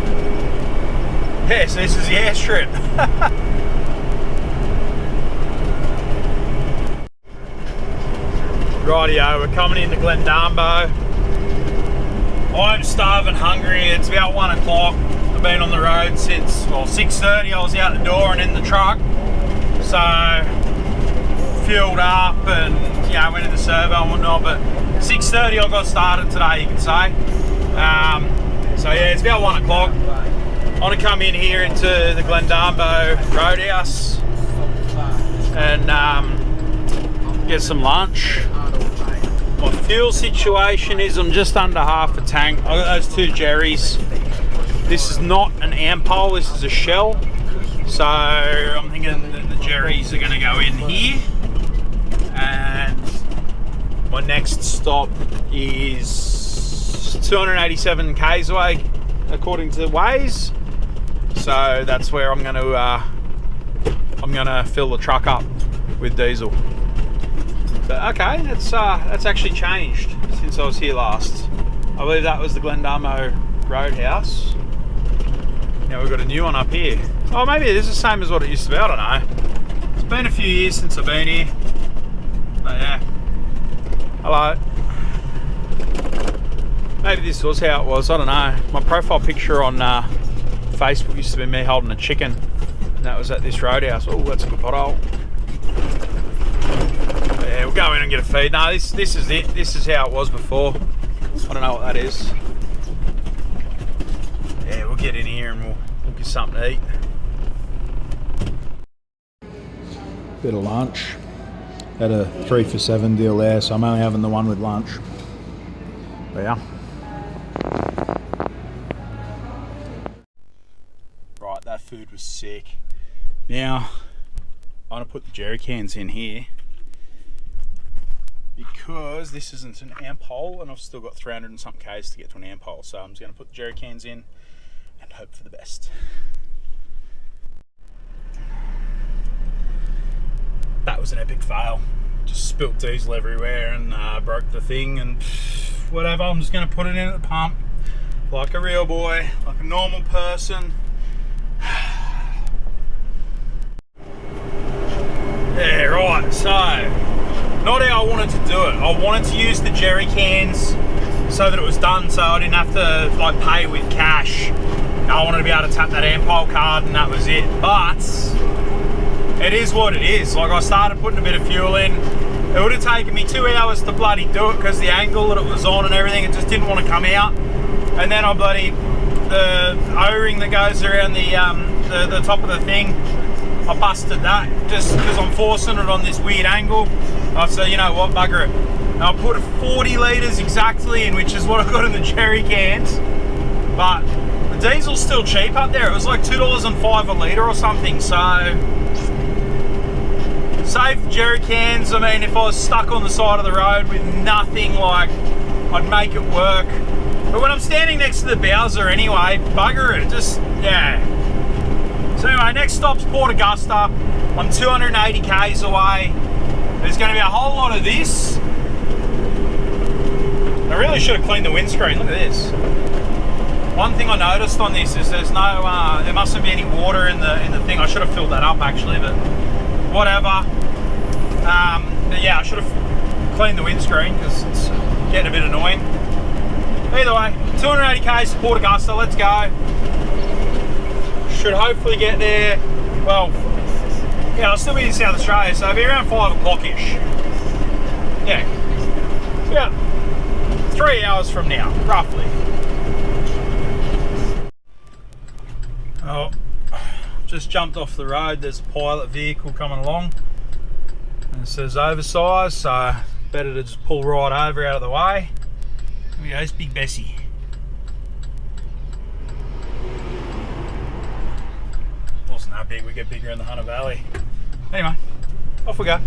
Yes, this is the airstrip. Rightio, we're coming into Glendambo. I'm starving hungry. It's about 1 o'clock. I've been on the road since, well, 6:30. I was out the door and in the truck. So, fueled up and, you know, went in the servo and whatnot. But 6:30 I got started today, you can say. So yeah, it's about 1 o'clock. I want to come in here into the Glendambo Roadhouse and get some lunch. My fuel situation is I'm just under half a tank. I got those 2 Jerry's. This is not an Ampol, this is a Shell. So I'm thinking that the Jerry's are going to go in here. And my next stop is 287 k's away, according to Waze. So that's where I'm going to fill the truck up with diesel. But okay, that's actually changed since I was here last. I believe that was the Glendambo Roadhouse. Now we've got a new one up here. Oh, maybe it is the same as what it used to be, I don't know. It's been a few years since I've been here. But yeah. Hello. Maybe this was how it was, I don't know. My profile picture on Facebook used to be me holding a chicken. And that was at this roadhouse. Oh, that's a good pothole. Yeah, we'll go in and get a feed. No, this is it. This is how it was before. I don't know what that is. Yeah, we'll get in here and we'll get something to eat. Bit of lunch. Had a 3 for $7 deal there, so I'm only having the one with lunch. But yeah. Right, that food was sick. Now, I'm gonna put the jerry cans in here because this isn't an amp hole and I've still got 300 and something k's to get to an amp hole. So I'm just gonna put the jerry cans in and hope for the best. That was an epic fail. Just spilt diesel everywhere and broke the thing and whatever. I'm just gonna put it in at the pump like a real boy, like a normal person. Yeah, right, so not how I wanted to do it. I wanted to use the jerry cans so that it was done, so I didn't have to like pay with cash. I wanted to be able to tap that Ampol card and that was it. But it is what it is. Like, I started putting a bit of fuel in. It would have taken me 2 hours to bloody do it because the angle that it was on and everything, it just didn't want to come out. And then the O-ring that goes around the top of the thing, I busted that just because I'm forcing it on this weird angle. I said, you know what, bugger it. And I put 40 litres exactly in, which is what I got in the jerry cans. But the diesel's still cheap up there. It was like $2.05 a litre or something. So save the jerry cans. I mean, if I was stuck on the side of the road with nothing, like, I'd make it work. But when I'm standing next to the Bowser anyway, bugger it, just, yeah. So anyway, next stop's Port Augusta. I'm 280 k's away. There's going to be a whole lot of this. I really should have cleaned the windscreen. Look at this. One thing I noticed on this is there's no, there mustn't be any water in the thing. I should have filled that up actually, but whatever. But yeah, I should have cleaned the windscreen because it's getting a bit annoying. Either way, 280 k's to Port Augusta. Let's go. Should hopefully get there, well, Yeah, I'll still be in South Australia, so it'll be around 5 o'clock-ish. Yeah. About 3 hours from now, roughly. Oh, just jumped off the road. There's a pilot vehicle coming along. And it says oversized, so better to just pull right over out of the way. Here we go, it's Big Bessie. Wasn't that big, we get bigger in the Hunter Valley. Anyway, off we go.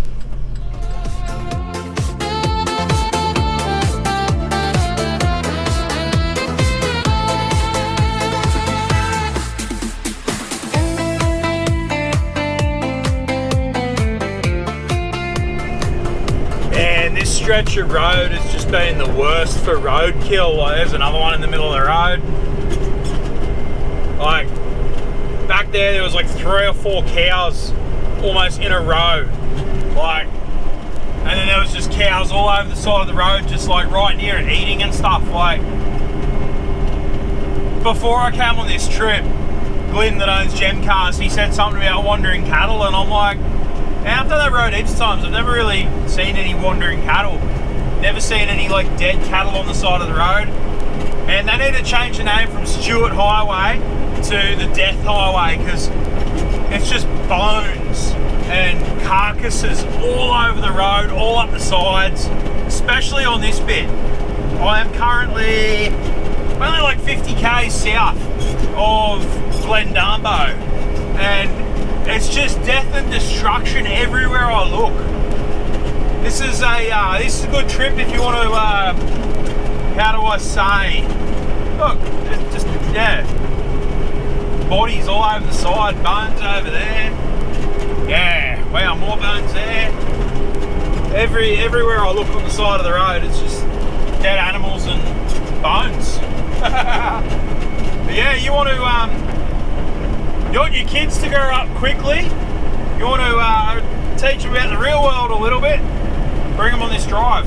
And this stretch of road has just been the worst for roadkill. Like, there's another one in the middle of the road. Like, back there was like 3 or 4 cows almost in a row. Like, and then there was just cows all over the side of the road, just like right near it, eating and stuff. Like, before I came on this trip, Glenn that owns Gem Cars, he said something about wandering cattle, and I'm like, I've done that road heaps of times. I've never really seen any wandering cattle. Never seen any like dead cattle on the side of the road. And they need to change the name from Stewart Highway to the Death Highway, because it's just bones and carcasses all over the road, all up the sides, especially on this bit. I am currently only like 50 k's south of Glendambo, and it's just death and destruction everywhere I look. This is a good trip if you want to, how do I say, look, just, yeah, bodies all over the side, bones over there. Yeah, wow, more bones there. Everywhere I look on the side of the road, it's just dead animals and bones. But yeah, you want your kids to grow up quickly. You want to teach them about the real world a little bit. Bring them on this drive.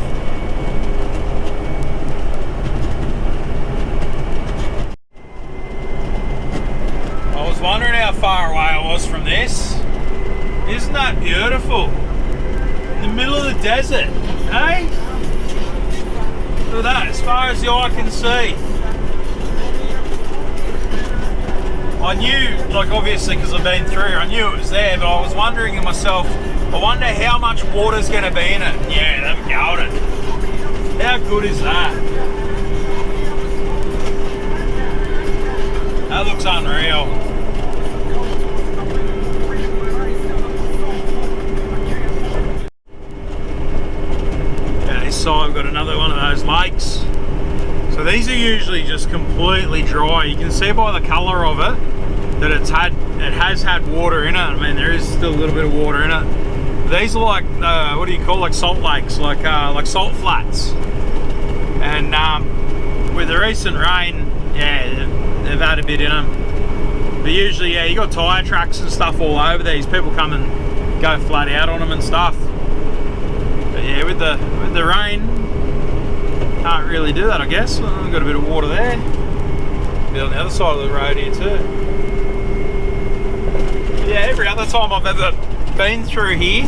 I was wondering how far away I was from this. Isn't that beautiful? In the middle of the desert, eh? Look at that, as far as the eye can see. I knew, like obviously because I've been through, I knew it was there, but I was wondering to myself, I wonder how much water's going to be in it. Yeah, they've golden. How good is that? That looks unreal. Yeah, this side we've got another one of those lakes. So these are usually just completely dry. You can see by the colour of it that it has had water in it. I mean, there is still a little bit of water in it. These are like what do you call, like salt lakes, like salt flats. And with the recent rain, yeah, they've had a bit in them. But usually, yeah, you got tyre tracks and stuff all over these. People come and go flat out on them and stuff. But yeah, with the rain, can't really do that, I guess. Well, we've got a bit of water there. A bit on the other side of the road here too. But yeah, every other time I've ever been through here,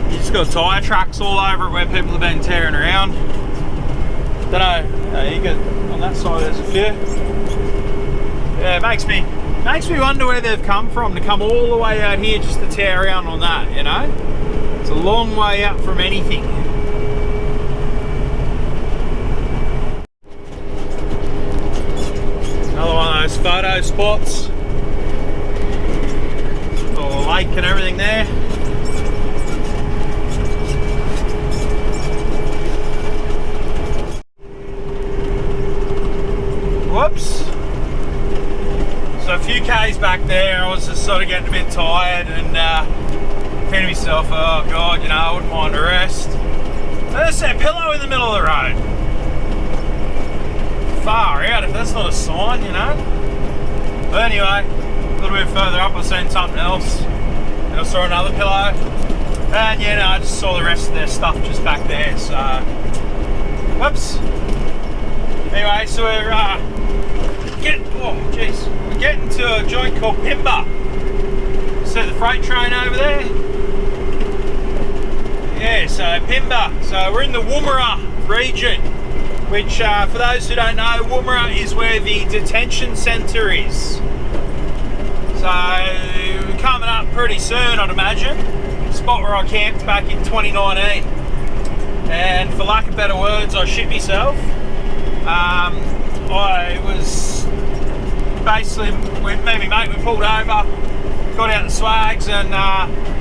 you just got tyre tracks all over it where people have been tearing around. Don't know, you got on that side there's a few. Yeah, it makes me wonder where they've come from to come all the way out here just to tear around on that, you know? It's a long way out from anything. Another one of those photo spots. Or lake and everything there. Whoops. So a few k's back there, I was just sort of getting a bit tired and thinking to myself, oh God, you know, I wouldn't mind a rest. There's that pillow in the middle of the road. Far out, if that's not a sign, you know. But anyway, a little bit further up I seen something else. And I saw another pillow. And yeah, no, I just saw the rest of their stuff just back there, so whoops. Anyway, so we're getting to a joint called Pimba. see the freight train over there? Yeah, so Pemba. So we're in the Woomera region, which for those who don't know, Woomera is where the detention centre is. So we're coming up pretty soon, I'd imagine. Spot where I camped back in 2019. And for lack of better words, I shit myself. I was basically, me and my mate, we pulled over, got out the swags and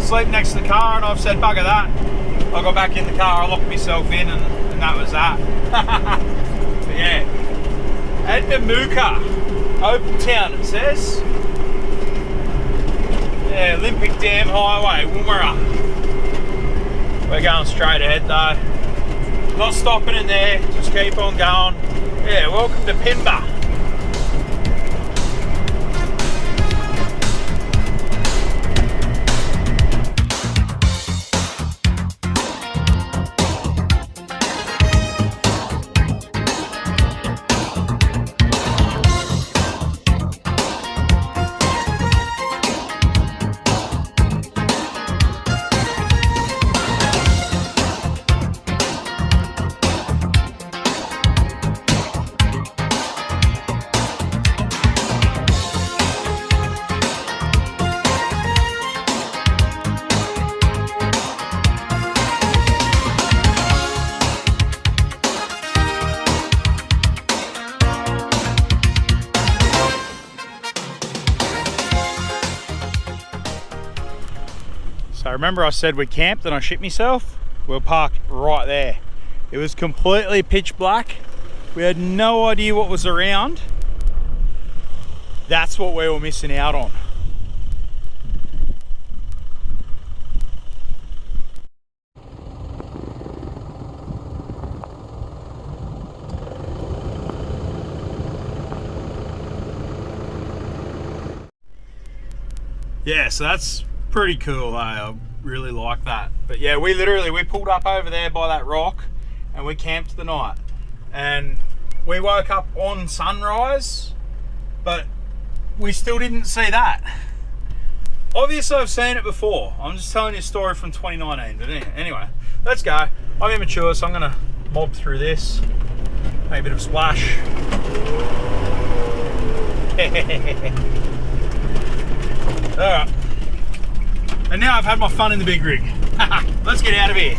slept next to the car, and I've said, bugger that. I got back in the car, I locked myself in, and that was that. But yeah, Andamuka, Open Town it says. Yeah, Olympic Dam Highway, Woomera. We're going straight ahead though. Not stopping in there, just keep on going. Yeah, welcome to Pemba. So remember I said we camped and I shit myself? We were parked right there. It was completely pitch black. We had no idea what was around. That's what we were missing out on. Yeah, so that's pretty cool, eh? I really like that. But yeah, we pulled up over there by that rock and we camped the night. And we woke up on sunrise, but we still didn't see that. Obviously I've seen it before. I'm just telling you a story from 2019. But anyway, let's go. I'm immature, so I'm gonna mob through this. Make a bit of a splash. Alright. And now I've had my fun in the big rig. Let's get out of here.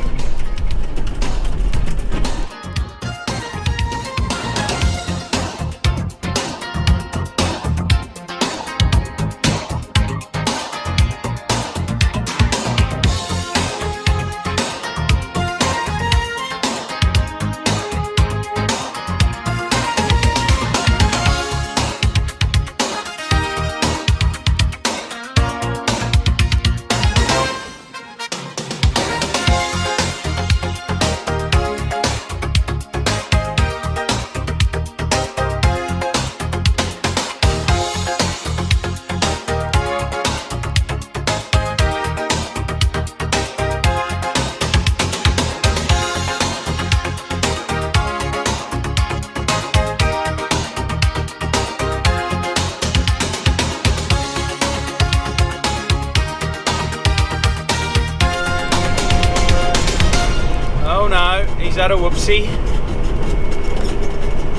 He's at a whoopsie.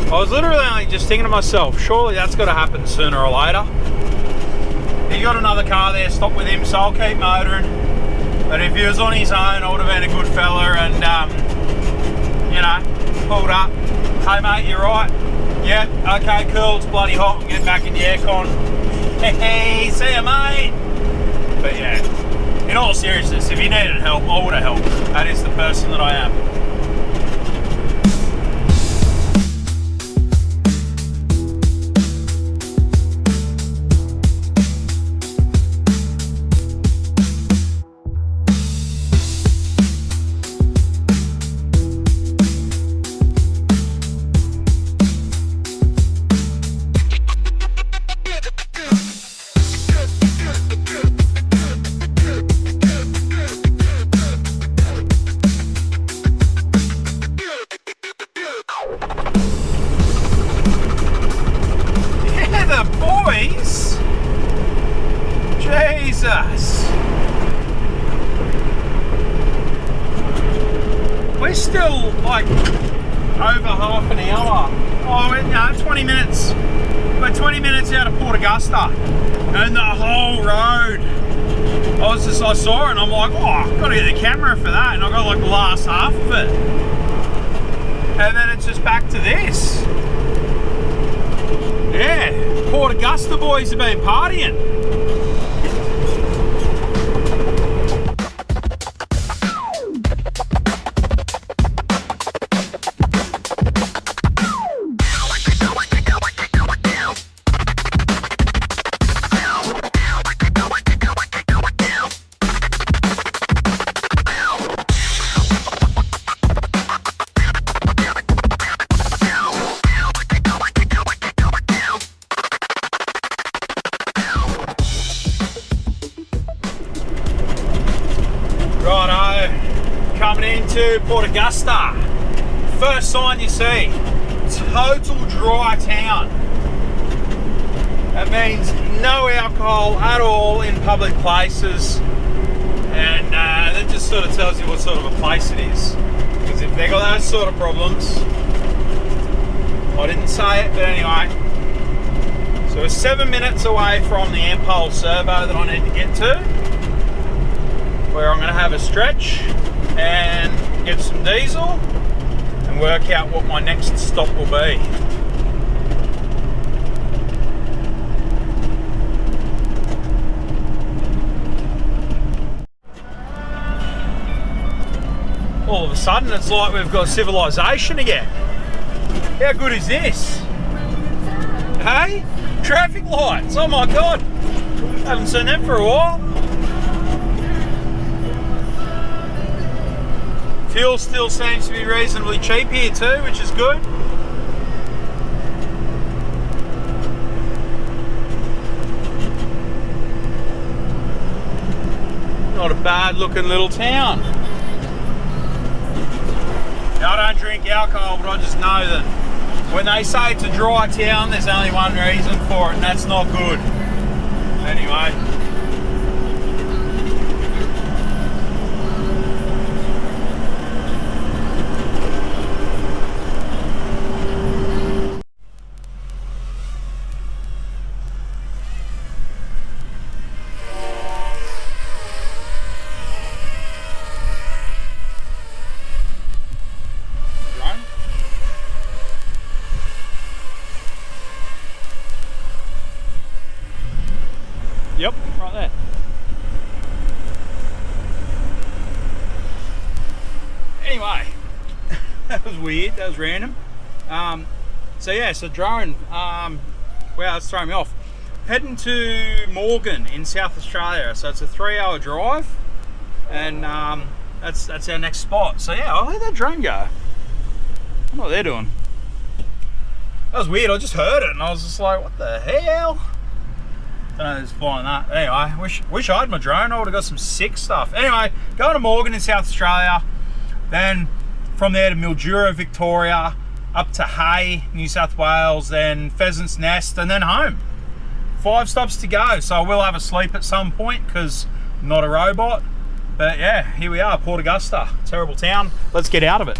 I was literally only just thinking to myself, surely that's got to happen sooner or later. He got another car there, stopped with him, so I'll keep motoring. But if he was on his own, I would have been a good fella and, you know, pulled up. Hey mate, you right? Yeah, okay, cool, it's bloody hot, I'm getting back in the aircon. Hey, see ya mate. But yeah, in all seriousness, if you needed help, I would have helped. That is the person that I am. 20 minutes out of Port Augusta, and the whole road, I saw it and I'm like, oh, I've got to get the camera for that, and I got like the last half of it. And then it's just back to this. Yeah, Port Augusta boys have been partying. Into Port Augusta. First sign you see, total dry town. That means no alcohol at all in public places, and that just sort of tells you what sort of a place it is. Because if they got those sort of problems, I didn't say it, but anyway. So we're 7 minutes away from the Ampol servo that I need to get to, where I'm going to have a stretch and get some diesel and work out what my next stop will be. All of a sudden it's like we've got civilization again. How good is this? Hey? Traffic lights, oh my god. Haven't seen them for a while. Fuel still seems to be reasonably cheap here too, which is good. Not a bad looking little town. Now, I don't drink alcohol, but I just know that when they say it's a dry town, there's only one reason for it, and that's not good. Anyway. Yep, right there. Anyway, that was weird, that was random. So yeah, so drone, wow, it's throwing me off. Heading to Morgan in South Australia, so it's a 3-hour drive, and that's our next spot. So yeah, I'll let that drone go. I don't know what they're doing. That was weird, I just heard it and I was just like, what the hell? Don't know who's flying that. Anyway, wish I had my drone. I would have got some sick stuff. Anyway, going to Morgan in South Australia, then from there to Mildura, Victoria, up to Hay, New South Wales, then Pheasant's Nest, and then home. 5 stops to go, so I will have a sleep at some point because I'm not a robot. But yeah, here we are, Port Augusta. Terrible town. Let's get out of it.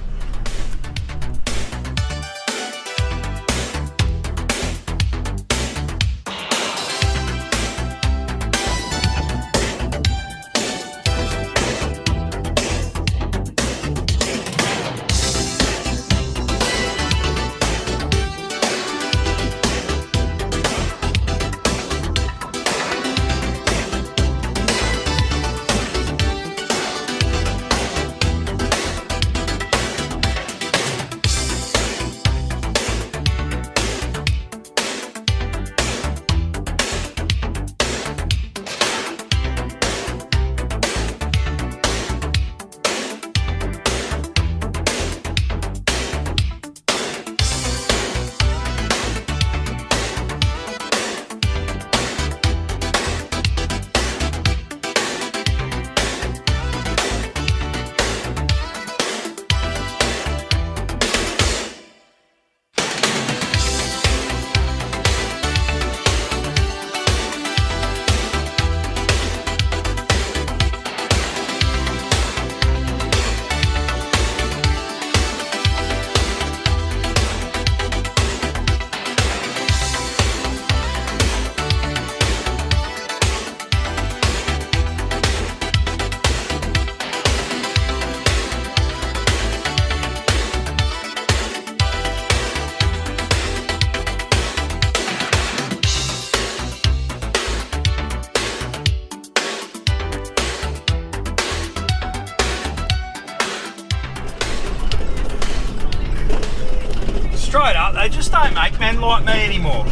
just don't make men like me anymore.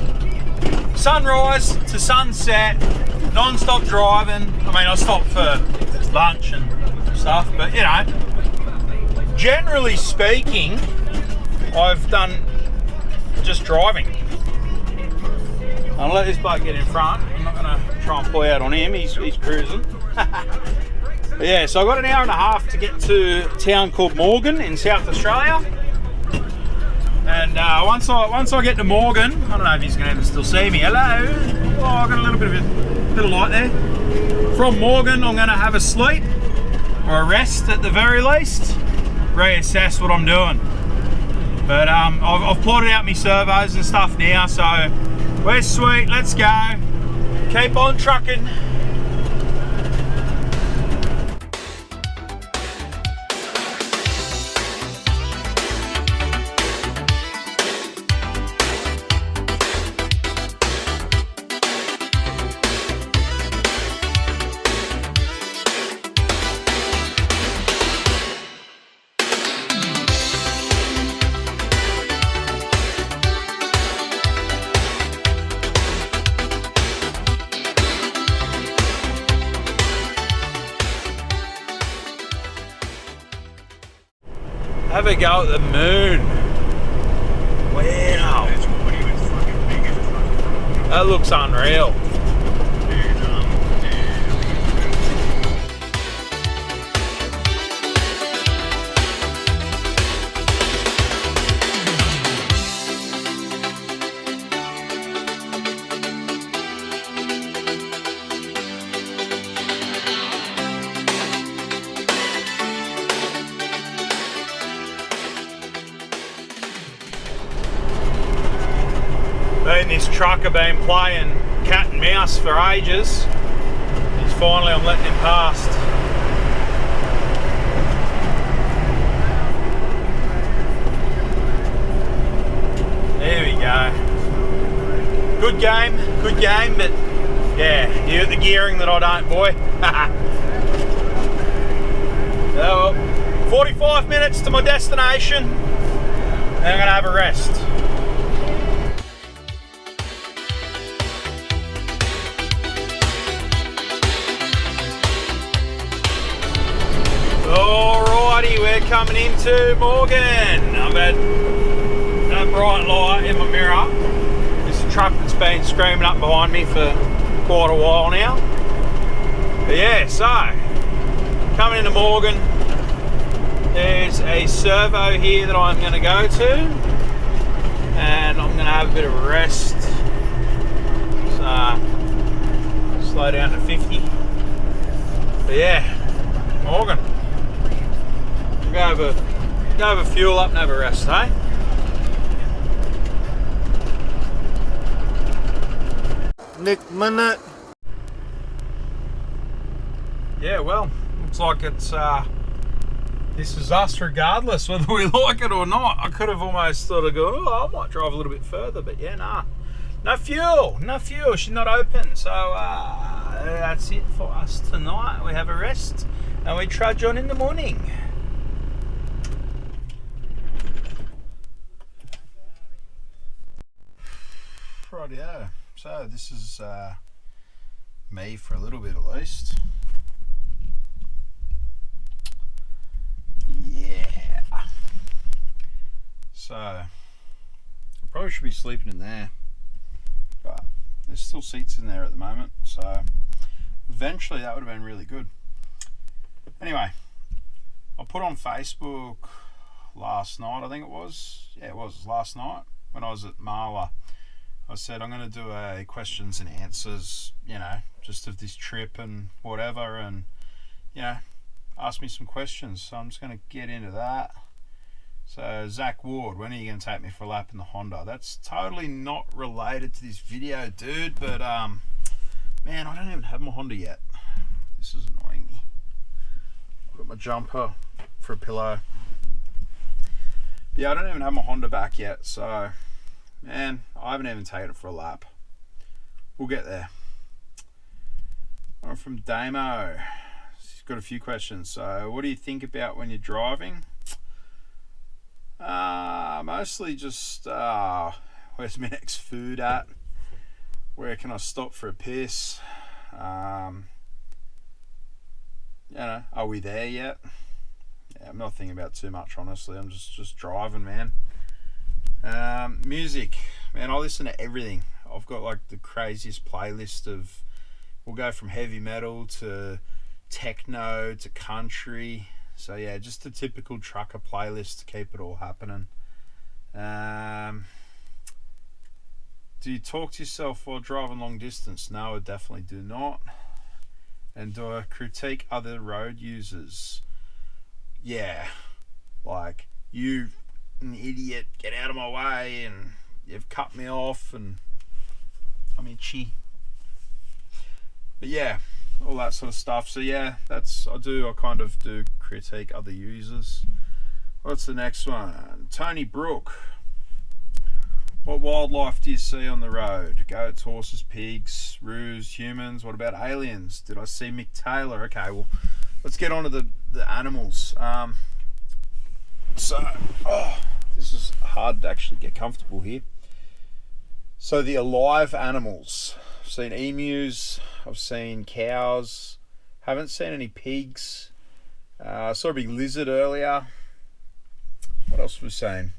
Sunrise to sunset, non-stop driving. I mean, I stopped for lunch and stuff, but you know, generally speaking, I've done just driving. I'll let this bloke get in front. I'm not going to try and pull out on him. He's cruising. But yeah, so I've got an hour and a half to get to a town called Morgan in South Australia. And once I get to Morgan, I don't know if he's going to even still see me. Hello. Oh, I got a little bit of light there. From Morgan, I'm going to have a sleep or a rest at the very least. Reassess what I'm doing. But I've plotted out my servos and stuff now, so we're sweet. Let's go. Keep on trucking. Have a go at the moon. Wow. That looks unreal. This trucker been playing cat and mouse for ages. Finally I'm letting him past. There we go. Good game, but yeah, you got the gearing that I don't, boy. Oh, well, 45 minutes to my destination, and I'm gonna have a rest. Alrighty, we're coming into Morgan. I've had that bright light in my mirror. This truck that's been screaming up behind me for quite a while now. But yeah, so coming into Morgan, there's a servo here that I'm going to go to, and I'm going to have a bit of a rest. So slow down to 50. But yeah, Morgan. Go have a fuel up and have a rest, eh? Next minute. Yeah, well, looks like it's this is us regardless whether we like it or not. I could have almost sort of gone, oh, I might drive a little bit further, but yeah, nah. No fuel, she's not open. So that's it for us tonight. We have a rest and we trudge on in the morning. Rightio. So this is me for a little bit at least. Yeah. So I probably should be sleeping in there, but there's still seats in there at the moment, so eventually that would have been really good. Anyway, I put on Facebook last night, I think it was. Yeah, it was last night when I was at Marla. I said I'm going to do a questions and answers, you know, just of this trip and whatever, and you know, ask me some questions. So I'm just going to get into that. So Zach Ward, when are you going to take me for a lap in the Honda? That's totally not related to this video, dude, but man, I don't even have my Honda yet. This is annoying me. I've got my jumper for a pillow. Yeah, I don't even have my Honda back yet, so man, I haven't even taken it for a lap. We'll get there. I'm from Damo. He's got a few questions. So, what do you think about when you're driving? Mostly just Where's my next food at? Where can I stop for a piss? You know, are we there yet? Yeah, I'm not thinking about too much, honestly. I'm just driving, man. Music, man. I listen to everything. I've got like the craziest playlist of. We'll go from heavy metal to techno to country. So yeah, just a typical trucker playlist to keep it all happening. Do you talk to yourself while driving long distance? No, I definitely do not. And do I critique other road users? Yeah, like, you an idiot, get out of my way, and you've cut me off, and I'm itchy. But yeah, all that sort of stuff. So yeah, I kind of do critique other users. What's the next one? Tony Brook. What wildlife do you see on the road? Goats, horses, pigs, roos, humans. What about aliens? Did I see Mick Taylor? Okay, well, let's get on to the animals. This is hard to actually get comfortable here. So the alive animals. I've seen emus, I've seen cows, haven't seen any pigs. I saw a big lizard earlier. What else was we seen?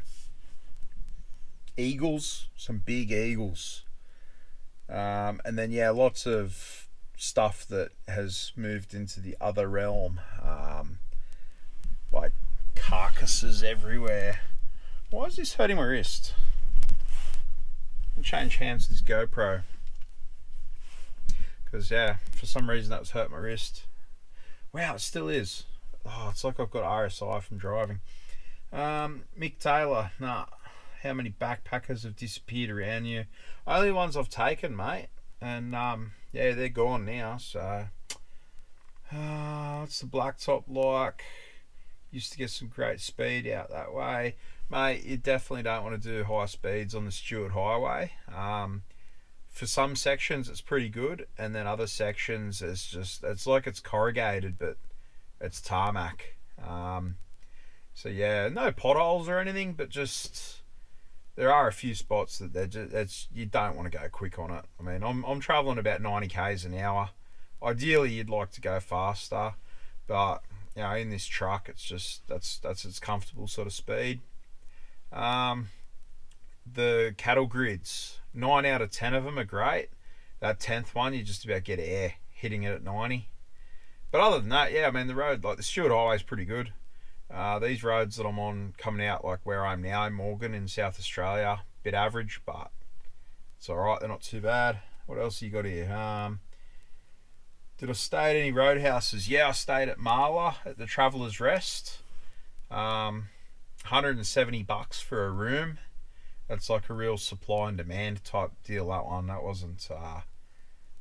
Eagles, some big eagles. And then yeah, lots of stuff that has moved into the other realm. Like carcasses everywhere. Why is this hurting my wrist? I'll change hands to this GoPro. Because yeah, for some reason that was hurting my wrist. Wow, it still is. Oh, it's like I've got RSI from driving. Mick Taylor, nah. How many backpackers have disappeared around you? Only ones I've taken, mate. And yeah, they're gone now. So what's the blacktop like? Used to get some great speed out that way, mate. You definitely don't want to do high speeds on the Stewart Highway. For some sections it's pretty good, and then other sections it's like it's corrugated, but it's tarmac. So yeah, no potholes or anything, but just there are a few spots that you don't want to go quick on it. I mean, I'm traveling about 90 k's an hour. Ideally, you'd like to go faster, but you know, in this truck, it's just that's its comfortable sort of speed. The cattle grids, 9 out of 10 of them are great. That 10th one, you just about get air hitting it at 90. But other than that, yeah, I mean, the road, like the Stewart Highway, is pretty good. These roads that I'm on coming out, like where I'm now in Morgan in South Australia, bit average, but it's alright, they're not too bad. What else you got here? Did I stay at any roadhouses? Yeah, I stayed at Marla at the Traveller's Rest. $170 for a room. That's like a real supply and demand type deal, that one. That wasn't, I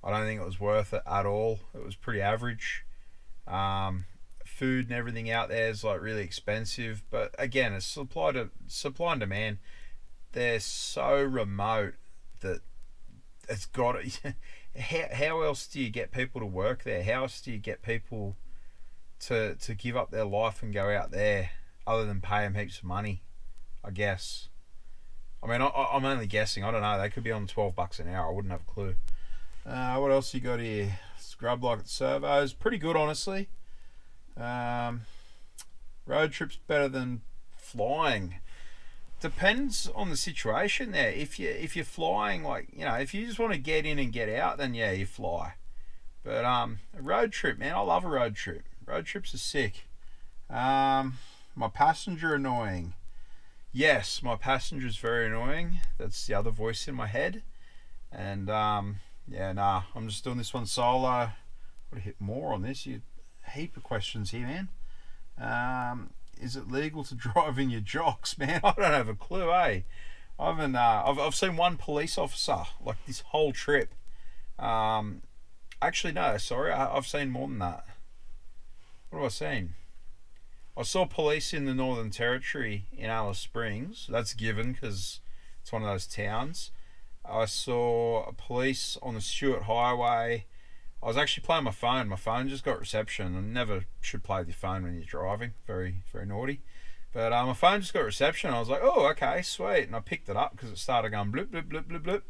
don't think it was worth it at all. It was pretty average. Food and everything out there is like really expensive, but again, it's supply and demand. They're so remote that it's got to, how else do you get people to work there? How else do you get people to give up their life and go out there other than pay them heaps of money? I guess. I mean, I'm only guessing. I don't know. They could be on $12 an hour. I wouldn't have a clue. What else you got here? Scrub like at servos. Pretty good, honestly. Road trips better than flying. Depends on the situation there. If you're flying, like, you know, if you just want to get in and get out, then yeah, you fly. But a road trip, man, I love a road trip. Road trips are sick. My passenger annoying. Yes, my passenger is very annoying. That's the other voice in my head. And yeah, nah, I'm just doing this one solo. Got to hit more on this. You heap of questions here, man. Is it legal to drive in your jocks, man? I don't have a clue, eh? I haven't. I've seen one police officer like this whole trip. Actually, no, sorry, I've seen more than that. What have I seen? I saw police in the Northern Territory in Alice Springs. That's given because it's one of those towns. I saw police on the Stewart Highway. I was actually playing my phone. My phone just got reception. I never should play with your phone when you're driving. Very, very naughty. But my phone just got reception. I was like, oh, okay, sweet. And I picked it up because it started going bloop, bloop, bloop, bloop, bloop.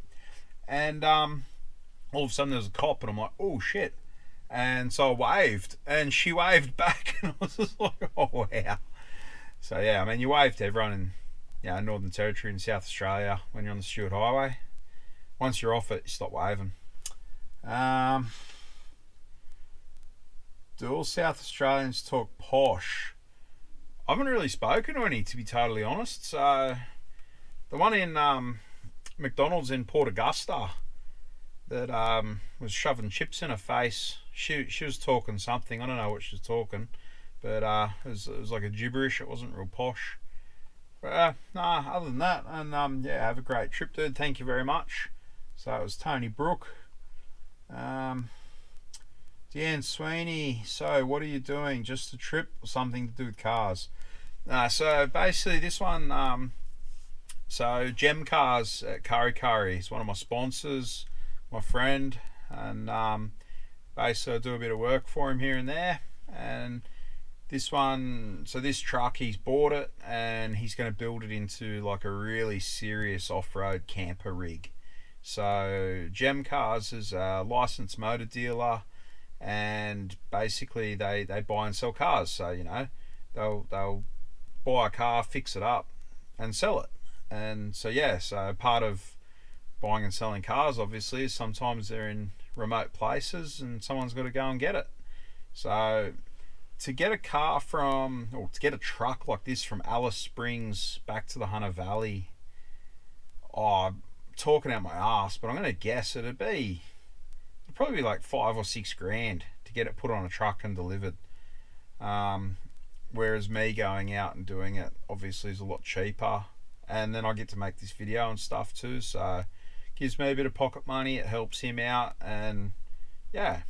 And all of a sudden there was a cop, and I'm like, oh, shit. And so I waved, and she waved back, and I was just like, oh, wow. So, yeah, I mean, you wave to everyone in Northern Territory and South Australia when you're on the Stuart Highway. Once you're off it, you stop waving. Do all South Australians talk posh? I haven't really spoken to any, to be totally honest. So the one in McDonald's in Port Augusta that was shoving chips in her face, she was talking something. I don't know what she was talking, but it was like a gibberish. It wasn't real posh. But nah, other than that, and yeah, have a great trip, dude. Thank you very much. So it was Tony Brook. Deanne Sweeney, so what are you doing? Just a trip or something to do with cars? So basically this one, so Gem Cars at Curry Curry is one of my sponsors, my friend, and basically I do a bit of work for him here and there. And this one, so this truck, he's bought it and he's going to build it into like a really serious off-road camper rig. So Gem Cars is a licensed motor dealer, and basically they buy and sell cars. So you know, they'll buy a car, fix it up, and sell it. And so yeah, so part of buying and selling cars obviously is sometimes they're in remote places and someone's got to go and get it. So to get a car from, or to get a truck like this from Alice Springs back to the Hunter Valley, I'm talking out my ass, but I'm going to guess it'd probably be like $5 or $6 grand to get it put on a truck and delivered. Whereas me going out and doing it obviously is a lot cheaper, and then I get to make this video and stuff too, so it gives me a bit of pocket money, it helps him out, and yeah.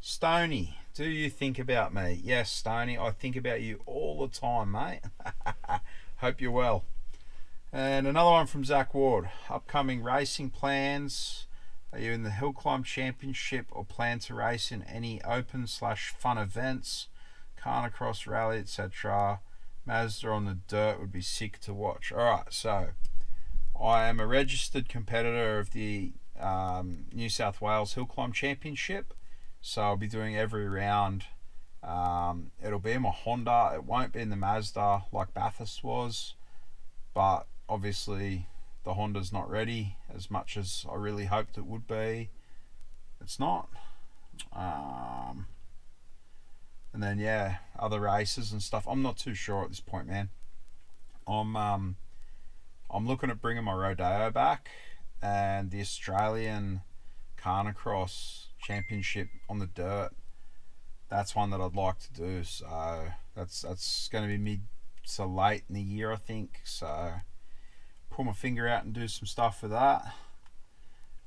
Stoney, do you think about me? Yes, Stoney, I think about you all the time, mate. Hope you're well. And another one from Zach Ward. Upcoming racing plans. Are you in the Hill Climb Championship or plan to race in any open/fun events? Carnicross, rally, etc. Mazda on the dirt would be sick to watch. Alright, so I am a registered competitor of the New South Wales Hill Climb Championship. So I'll be doing every round. It'll be in my Honda. It won't be in the Mazda like Bathurst was. But obviously the Honda's not ready as much as I really hoped it would be. It's not. And then yeah, other races and stuff, I'm not too sure at this point, man. I'm looking at bringing my Rodeo back, and the Australian Carnicross Championship on the dirt, that's one that I'd like to do. So that's going to be mid to late in the year, I think. So pull my finger out and do some stuff with that.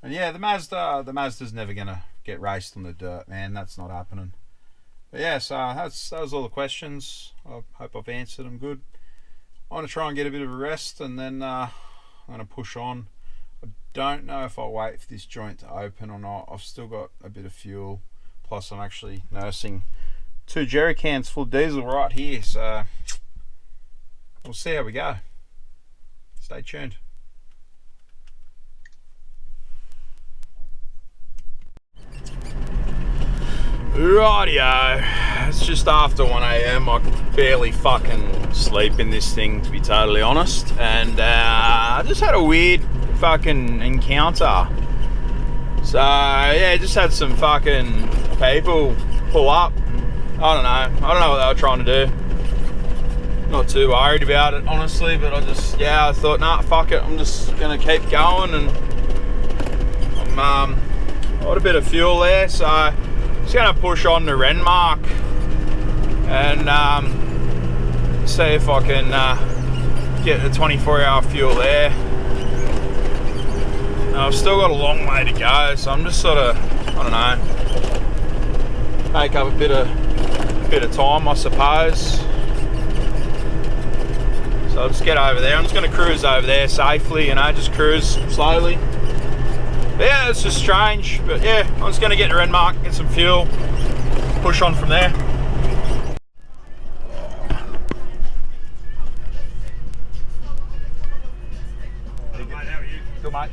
And yeah, the Mazda's never gonna get raced on the dirt, man. That's not happening. But yeah, so that was all the questions. I hope I've answered them good. I'm gonna try and get a bit of a rest, and then I'm gonna push on. I don't know if I'll wait for this joint to open or not. I've still got a bit of fuel, plus I'm actually nursing 2 jerry cans full of diesel right here, so we'll see how we go. Stay tuned. Rightio, it's just after 1 AM. I can barely fucking sleep in this thing, to be totally honest. And I just had a weird fucking encounter. So yeah, just had some fucking people pull up. I don't know what they were trying to do. Not too worried about it, honestly, but I thought, nah, fuck it, I'm just gonna keep going. And I'm got a bit of fuel there, so just gonna push on to Renmark and see if I can get the 24-hour fuel there. I've still got a long way to go, so I'm just sort of, I don't know, take up a bit of time, I suppose. So I'll just get over there. I'm just going to cruise over there safely, you know, just cruise slowly. But yeah, it's just strange, but yeah, I'm just going to get to Renmark, get some fuel, push on from there.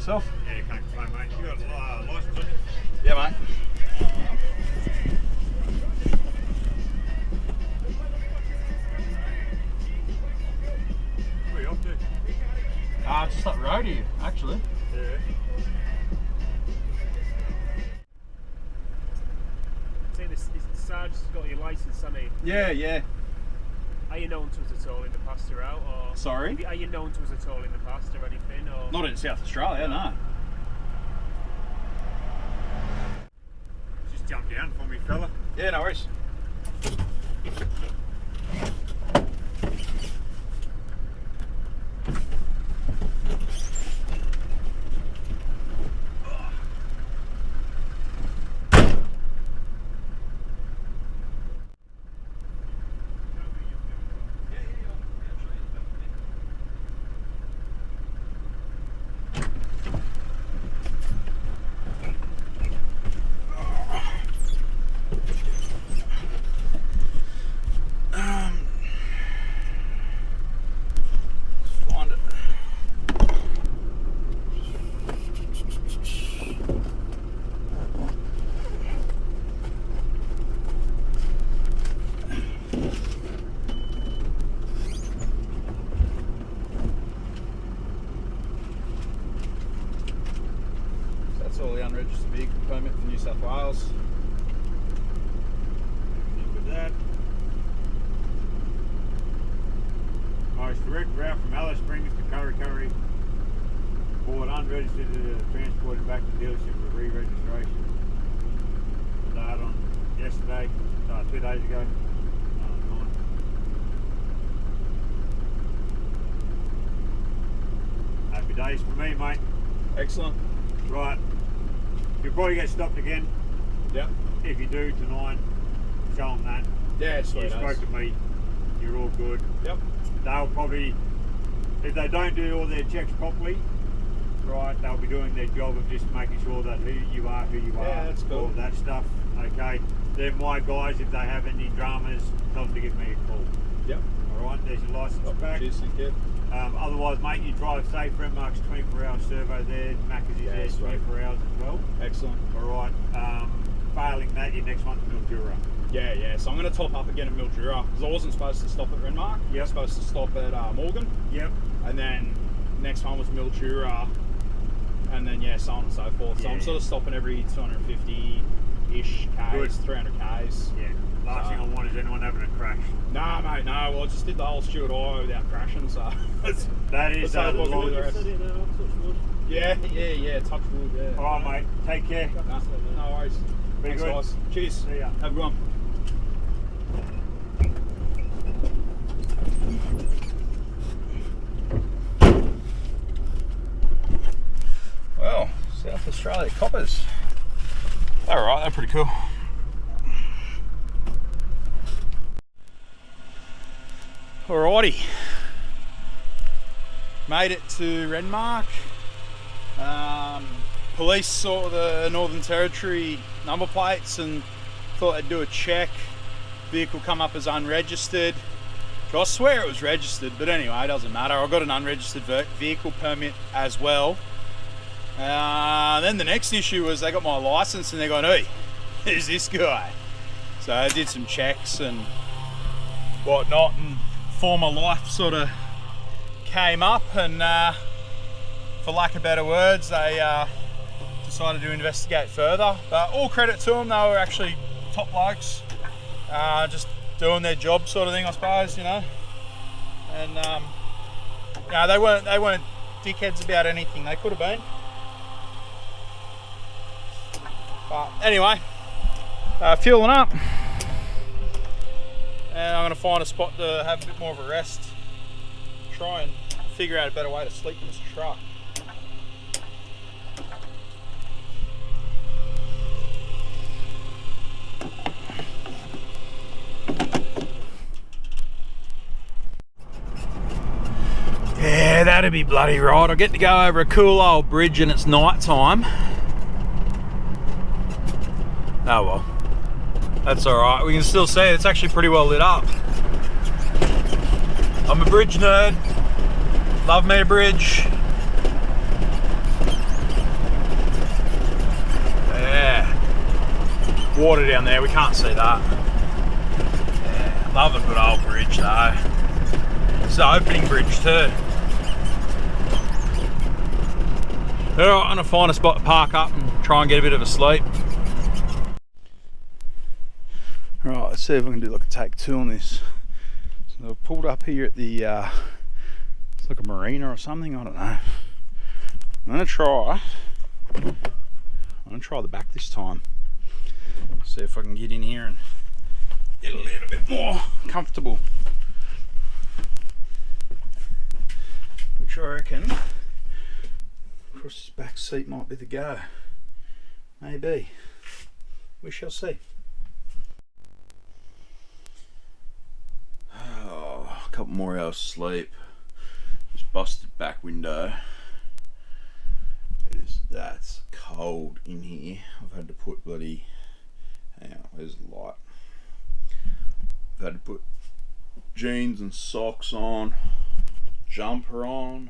Yourself? Yeah, you can't complain, mate. You got a license on you? Yeah, mate. Where are you off to? Just that road here, actually. Yeah. See, this Sarge's got your license, hasn't he? Yeah, yeah. Are you known to us at all in the past or out? Or Sorry? are you known to us at all in the past or anything? Or Not in South Australia, no. Just jump down for me, fella. Yeah, no worries. Find it. So that's all the unregistered vehicle permit for New South Wales. With that. Most direct route from Alice Springs to Curry. Bought unregistered, transported back to dealership for re-registration. Started on yesterday, 2 days ago. Happy days for me, mate. Excellent. Right. You'll probably get stopped again. Yep. If you do tonight, show them that. Yeah, You sweet. spoke to me. You're all good. Yep. They'll probably, if they don't do all their checks properly, right, they'll be doing their job of just making sure that who you are, Yeah, that's cool. all of that stuff. Okay, they're my guys. If they have any dramas, tell them to give me a call. Yep. All right, there's your license back. Cheers, thank you. Otherwise, mate, you drive safe. Renmark's 24-hour servo there. Macca's is Yeah, there sweet. 24 hours as well. Excellent. All right. Failing that, your next one's Mildura. Yeah, yeah. So I'm going to top up again at Mildura because I wasn't supposed to stop at Renmark. I Yep. was supposed to stop at Morgan, Yep. and then next one was Mildura, and then yeah, so on and so forth. So I'm Yeah. sort of stopping every 250-ish k's, Good. 300 k's. Yeah. Last thing I want is anyone having a crash. Nah, mate, no. Well, I just did the whole Stuart Eye without crashing, so That is Let's have a the look at the longest. rest. Yeah. Touch wood. Yeah. All right, mate. Take care. No worries. Be Thanks, good. guys. Cheers. See ya. Have a good one. Well, South Australia coppers. They're alright, they're pretty cool. Alrighty. Made it to Renmark. Police saw the Northern Territory number plates and thought they'd do a check. Vehicle come up as unregistered. I swear it was registered, but anyway, it doesn't matter. I got an unregistered vehicle permit as well. Then the next issue was they got my license and they're going, hey, who's this guy? So I did some checks and whatnot, and former life sort of came up, and for lack of better words, they decided to investigate further. But all credit to them, they were actually top blokes, just doing their job sort of thing, I suppose, you know. And they weren't dickheads about anything. They could have been. But anyway, fueling up, and I'm going to find a spot to have a bit more of a rest. Try and figure out a better way to sleep in this truck. Yeah, that'd be bloody right. I get to go over a cool old bridge and it's night time. Oh well, that's alright. We can still see it. It's actually pretty well lit up. I'm a bridge nerd. Love me a bridge. water down there, we can't see that. Yeah, love a good old bridge though. It's the opening bridge too. Alright, I'm gonna find a spot to park up and try and get a bit of a sleep. Alright, let's see if I can do like a take two on this. So I've pulled up here at the, it's like a marina or something, I don't know. I'm gonna try the back this time. See if I can get in here and get a little bit more comfortable. Which I reckon across this back seat might be the go. Maybe. We shall see. Oh, a couple more hours sleep. This busted back window. That's cold in here. I've had to put bloody, hang on, where's the light? I've had to put jeans and socks on, jumper on.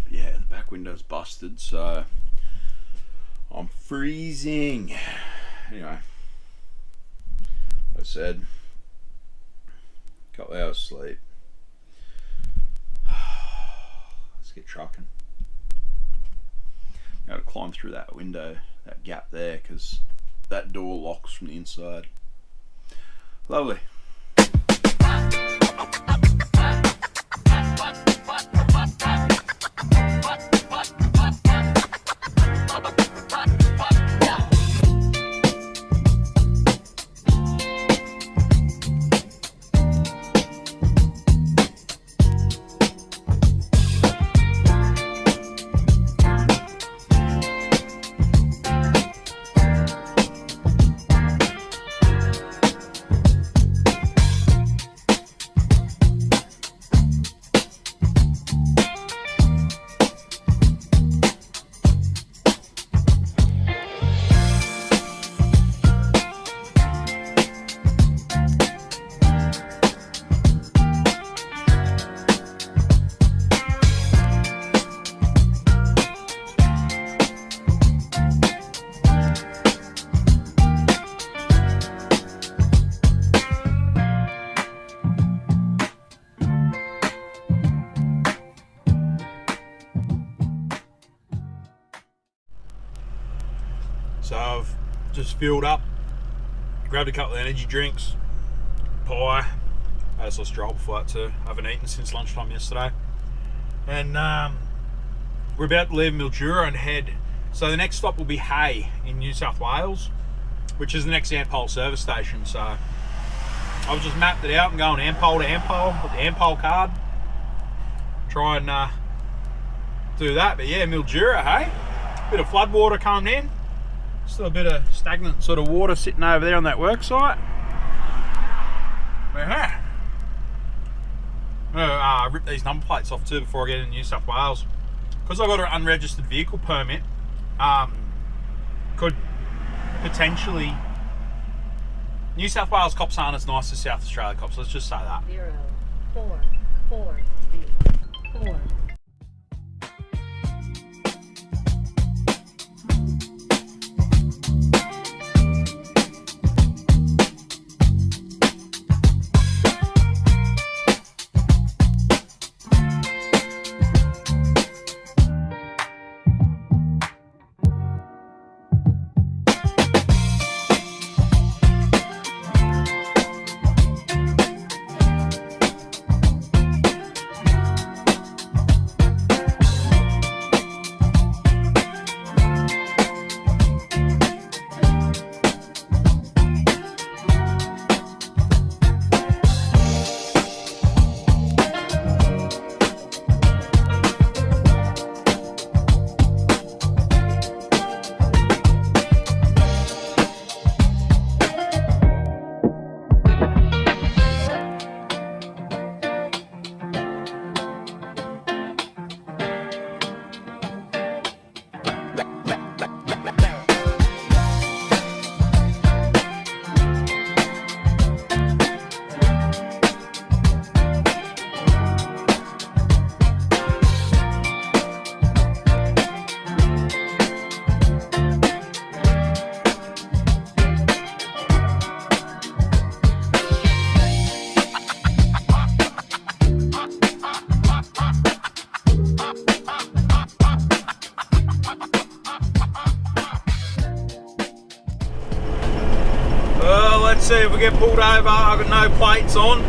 But yeah, the back window's busted, so I'm freezing. Anyway, like I said, a couple hours sleep. Let's get trucking. I gotta climb through that window, that gap there, because that door locks from the inside. Lovely. So I've just filled up, grabbed a couple of energy drinks, pie, had a sort of stroll before that too. I haven't eaten since lunchtime yesterday. And we're about to leave Mildura and head, so the next stop will be Hay in New South Wales, which is the next Ampol service station. So I've just mapped it out and going Ampol to Ampol with the Ampol card. Try and do that, but yeah, Mildura, hey? Bit of flood water coming in. Still a bit of stagnant sort of water sitting over there on that work site. But yeah, I'm gonna rip these number plates off too before I get into New South Wales. Because I got an unregistered vehicle permit, could potentially, New South Wales cops aren't as nice as South Australia cops, let's just say that. 0, 4, 4, 4. let's see if we get pulled over. I've got no plates on.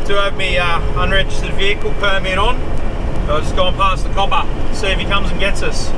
Do have me unregistered vehicle permit on. So I've just gone past the copper, see if he comes and gets us.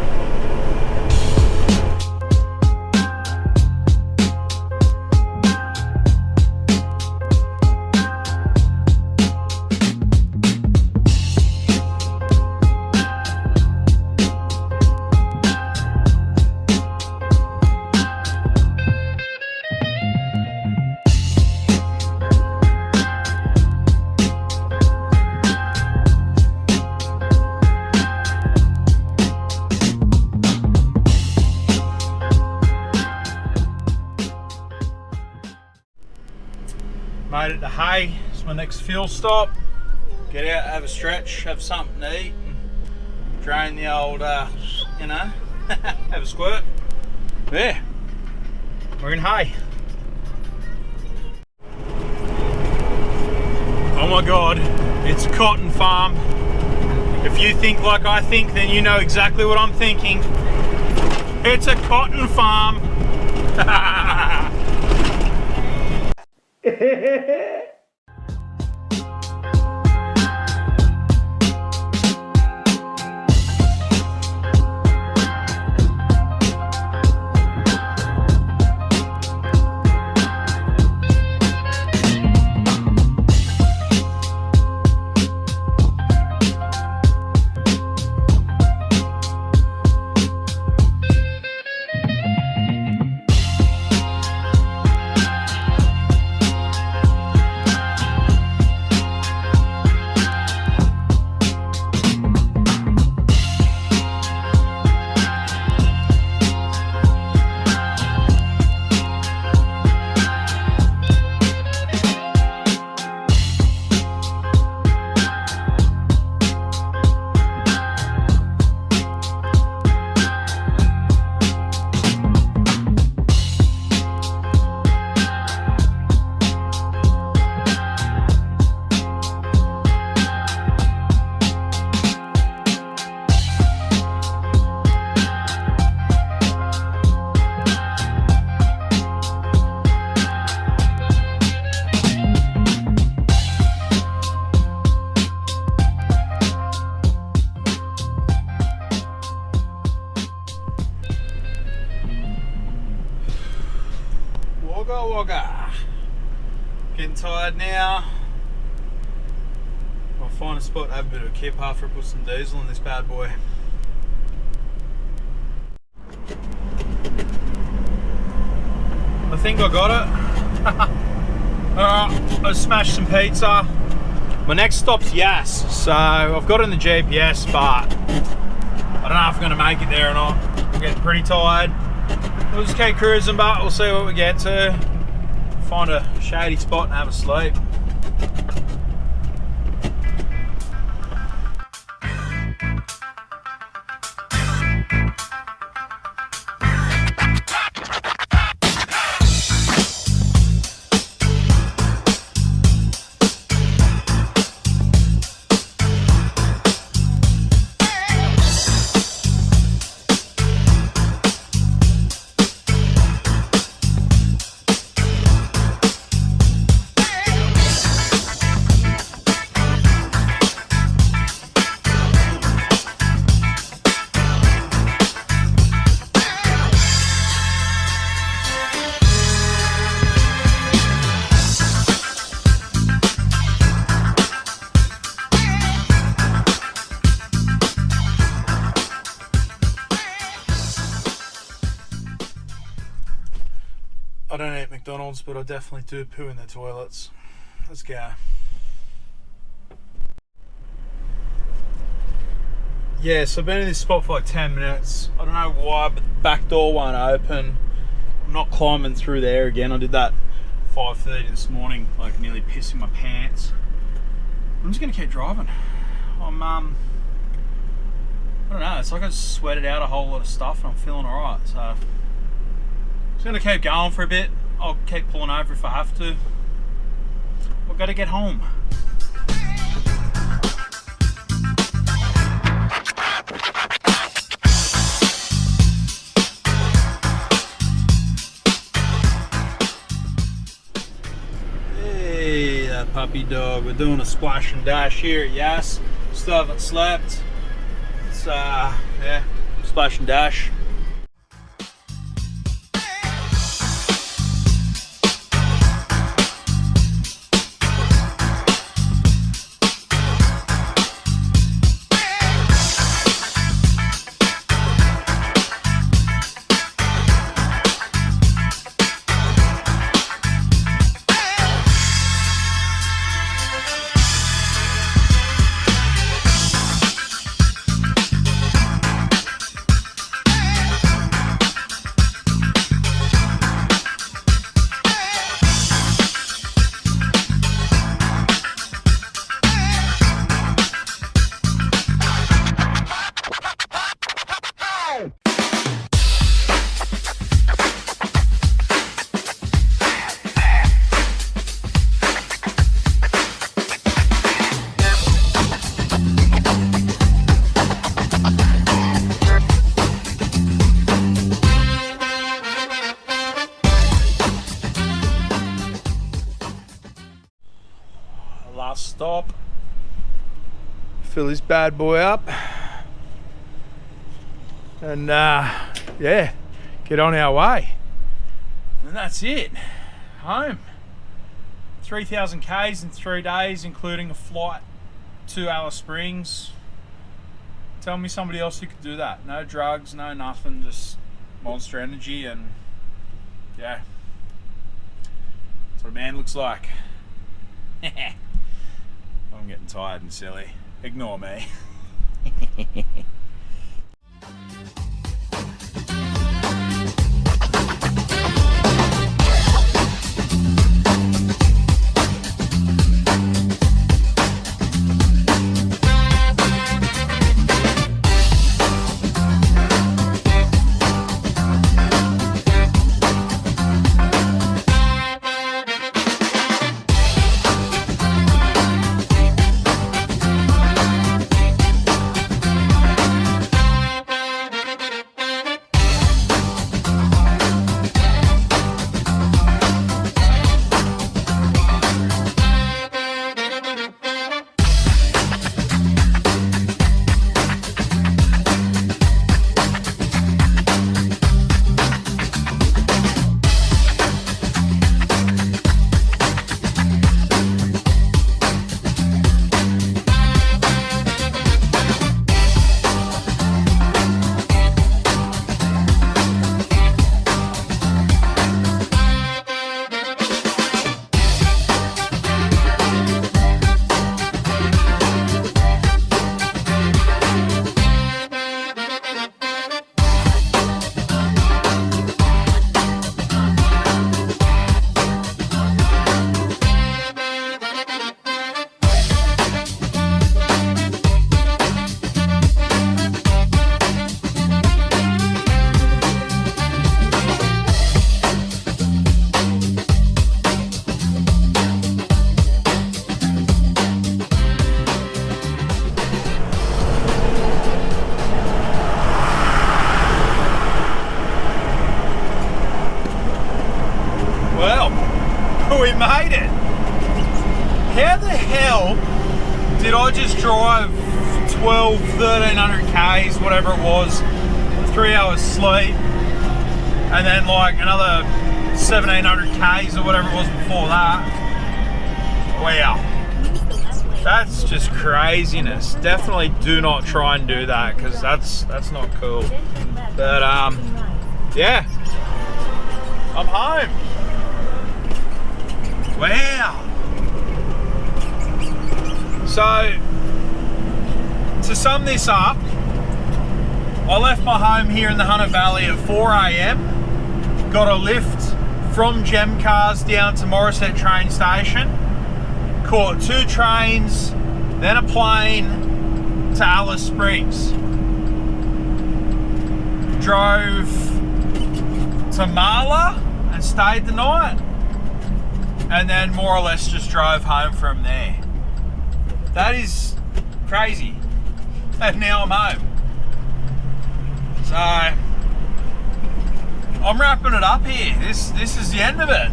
Made it to Hay, it's my next fuel stop. Get out, have a stretch, have something to eat, and drain the old, you know, have a squirt. There, we're in Hay. Oh my God, it's a cotton farm. If you think like I think, then you know exactly what I'm thinking. It's a cotton farm. Wagga. Getting tired now. I'll find a spot to have a bit of a kip after I put some diesel in this bad boy. I think I got it. I smashed some pizza. My next stop's Yass, so I've got it in the GPS, but I don't know if I'm going to make it there or not. I'm getting pretty tired. We'll just keep cruising, but we'll see what we get to. Find a shady spot and have a sleep. I don't eat McDonald's, but I definitely do poo in the toilets. Let's go. Yeah, so I've been in this spot for like 10 minutes. I don't know why, but the back door won't open. I'm not climbing through there again. I did that 5:30 this morning, like nearly pissing my pants. I'm just gonna keep driving. I don't know, it's like I just sweated out a whole lot of stuff and I'm feeling alright, so I'm just gonna keep going for a bit. I'll keep pulling over if I have to. We've got to get home. that puppy dog. We're doing a splash and dash here at Yas. Still haven't slept. It's yeah, splash and dash. Last stop. Fill this bad boy up. And yeah, get on our way. And that's it. Home. 3,000 Ks in 3 days, including a flight to Alice Springs. Tell me somebody else who could do that. No drugs, no nothing, just Monster Energy, and yeah. That's what a man looks like. I'm getting tired and silly. Ignore me. We made it. How the hell did I just drive 1300 Ks, whatever it was, 3 hours sleep, and then like another 1700 Ks or whatever it was before that? Wow. That's just craziness. Definitely do not try and do that, because that's not cool. But yeah, I'm home. Wow. So to sum this up, I left my home here in the Hunter Valley at 4 AM, got a lift from Gem Cars down to Morisset train station, caught 2 trains, then a plane to Alice Springs. Drove to Marla and stayed the night, and then more or less just drove home from there. That is crazy. And now I'm home. So I'm wrapping it up here. This is the end of it.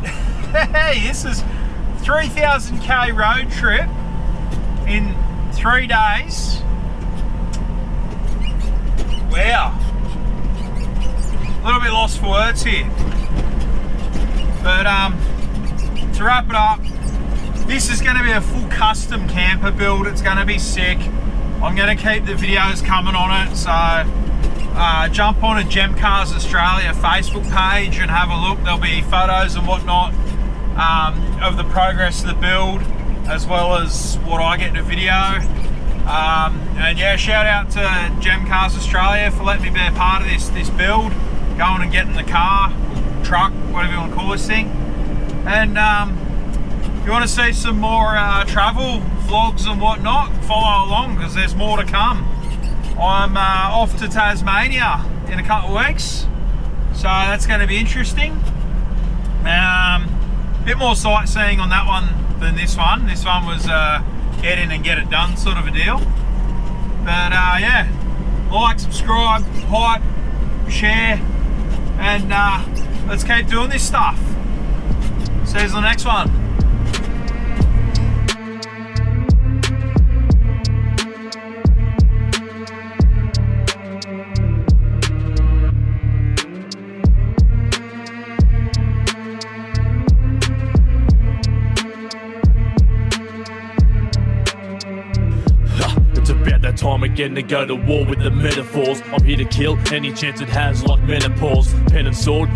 Hey, this is 3,000k road trip in 3 days. Wow. A little bit lost for words here. But to wrap it up, this is going to be a full custom camper build. It's going to be sick. I'm going to keep the videos coming on it, so jump on a Gem Cars Australia Facebook page and have a look. There'll be photos and whatnot of the progress of the build, as well as what I get in the video. And yeah, shout out to Gem Cars Australia for letting me be a part of this build, going and getting the car, truck, whatever you want to call this thing. And if you want to see some more travel vlogs and whatnot, follow along, because there's more to come. I'm off to Tasmania in a couple of weeks, so that's going to be interesting. Bit more sightseeing on that one than this one. This one was get in and get it done sort of a deal. But yeah, like, subscribe, hype, share, and let's keep doing this stuff. See you in the next one. Time again to go to war with the metaphors. I'm here to kill any chance it has, like menopause. Pen and sword.